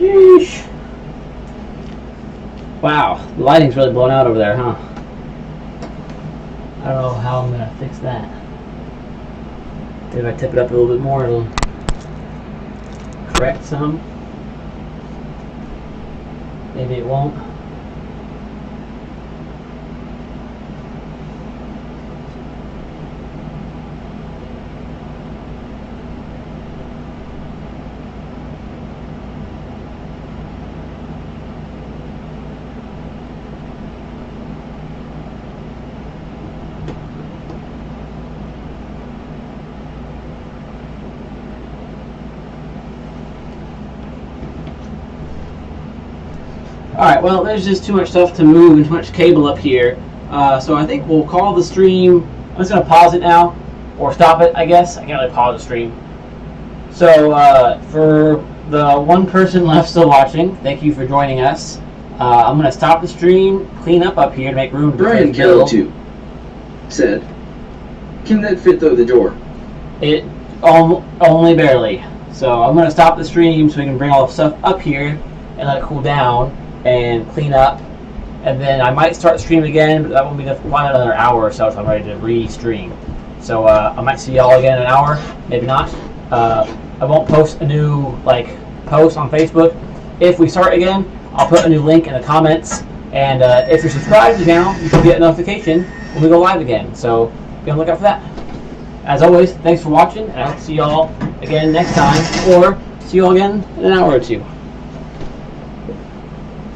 Speaker 1: Sheesh. Wow, the lighting's really blown out over there, huh? I don't know how I'm gonna fix that. Maybe if I tip it up a little bit more, it'll correct some. Maybe it won't. Alright, well, there's just too much stuff to move and too much cable up here. So I think we'll call the stream. I'm just going to pause it now. Or stop it, I guess. I can't really pause the stream. So, for the one person left still watching, thank you for joining us. I'm going to stop the stream, clean up here to make room to
Speaker 4: Brian Kelly 2 said, "Can that fit through the door?"
Speaker 1: It only barely. So I'm going to stop the stream so we can bring all the stuff up here and let it cool down and clean up, and then I might start the stream again, but that won't be quite another hour or so I'm ready to re-stream. So I might see y'all again in an hour, maybe not. I won't post a new post on Facebook. If we start again, I'll put a new link in the comments, and if you're subscribed to the channel, you can get a notification when we go live again. So be on the lookout for that. As always, thanks for watching, and I'll see y'all again next time, or see y'all again in an hour or two.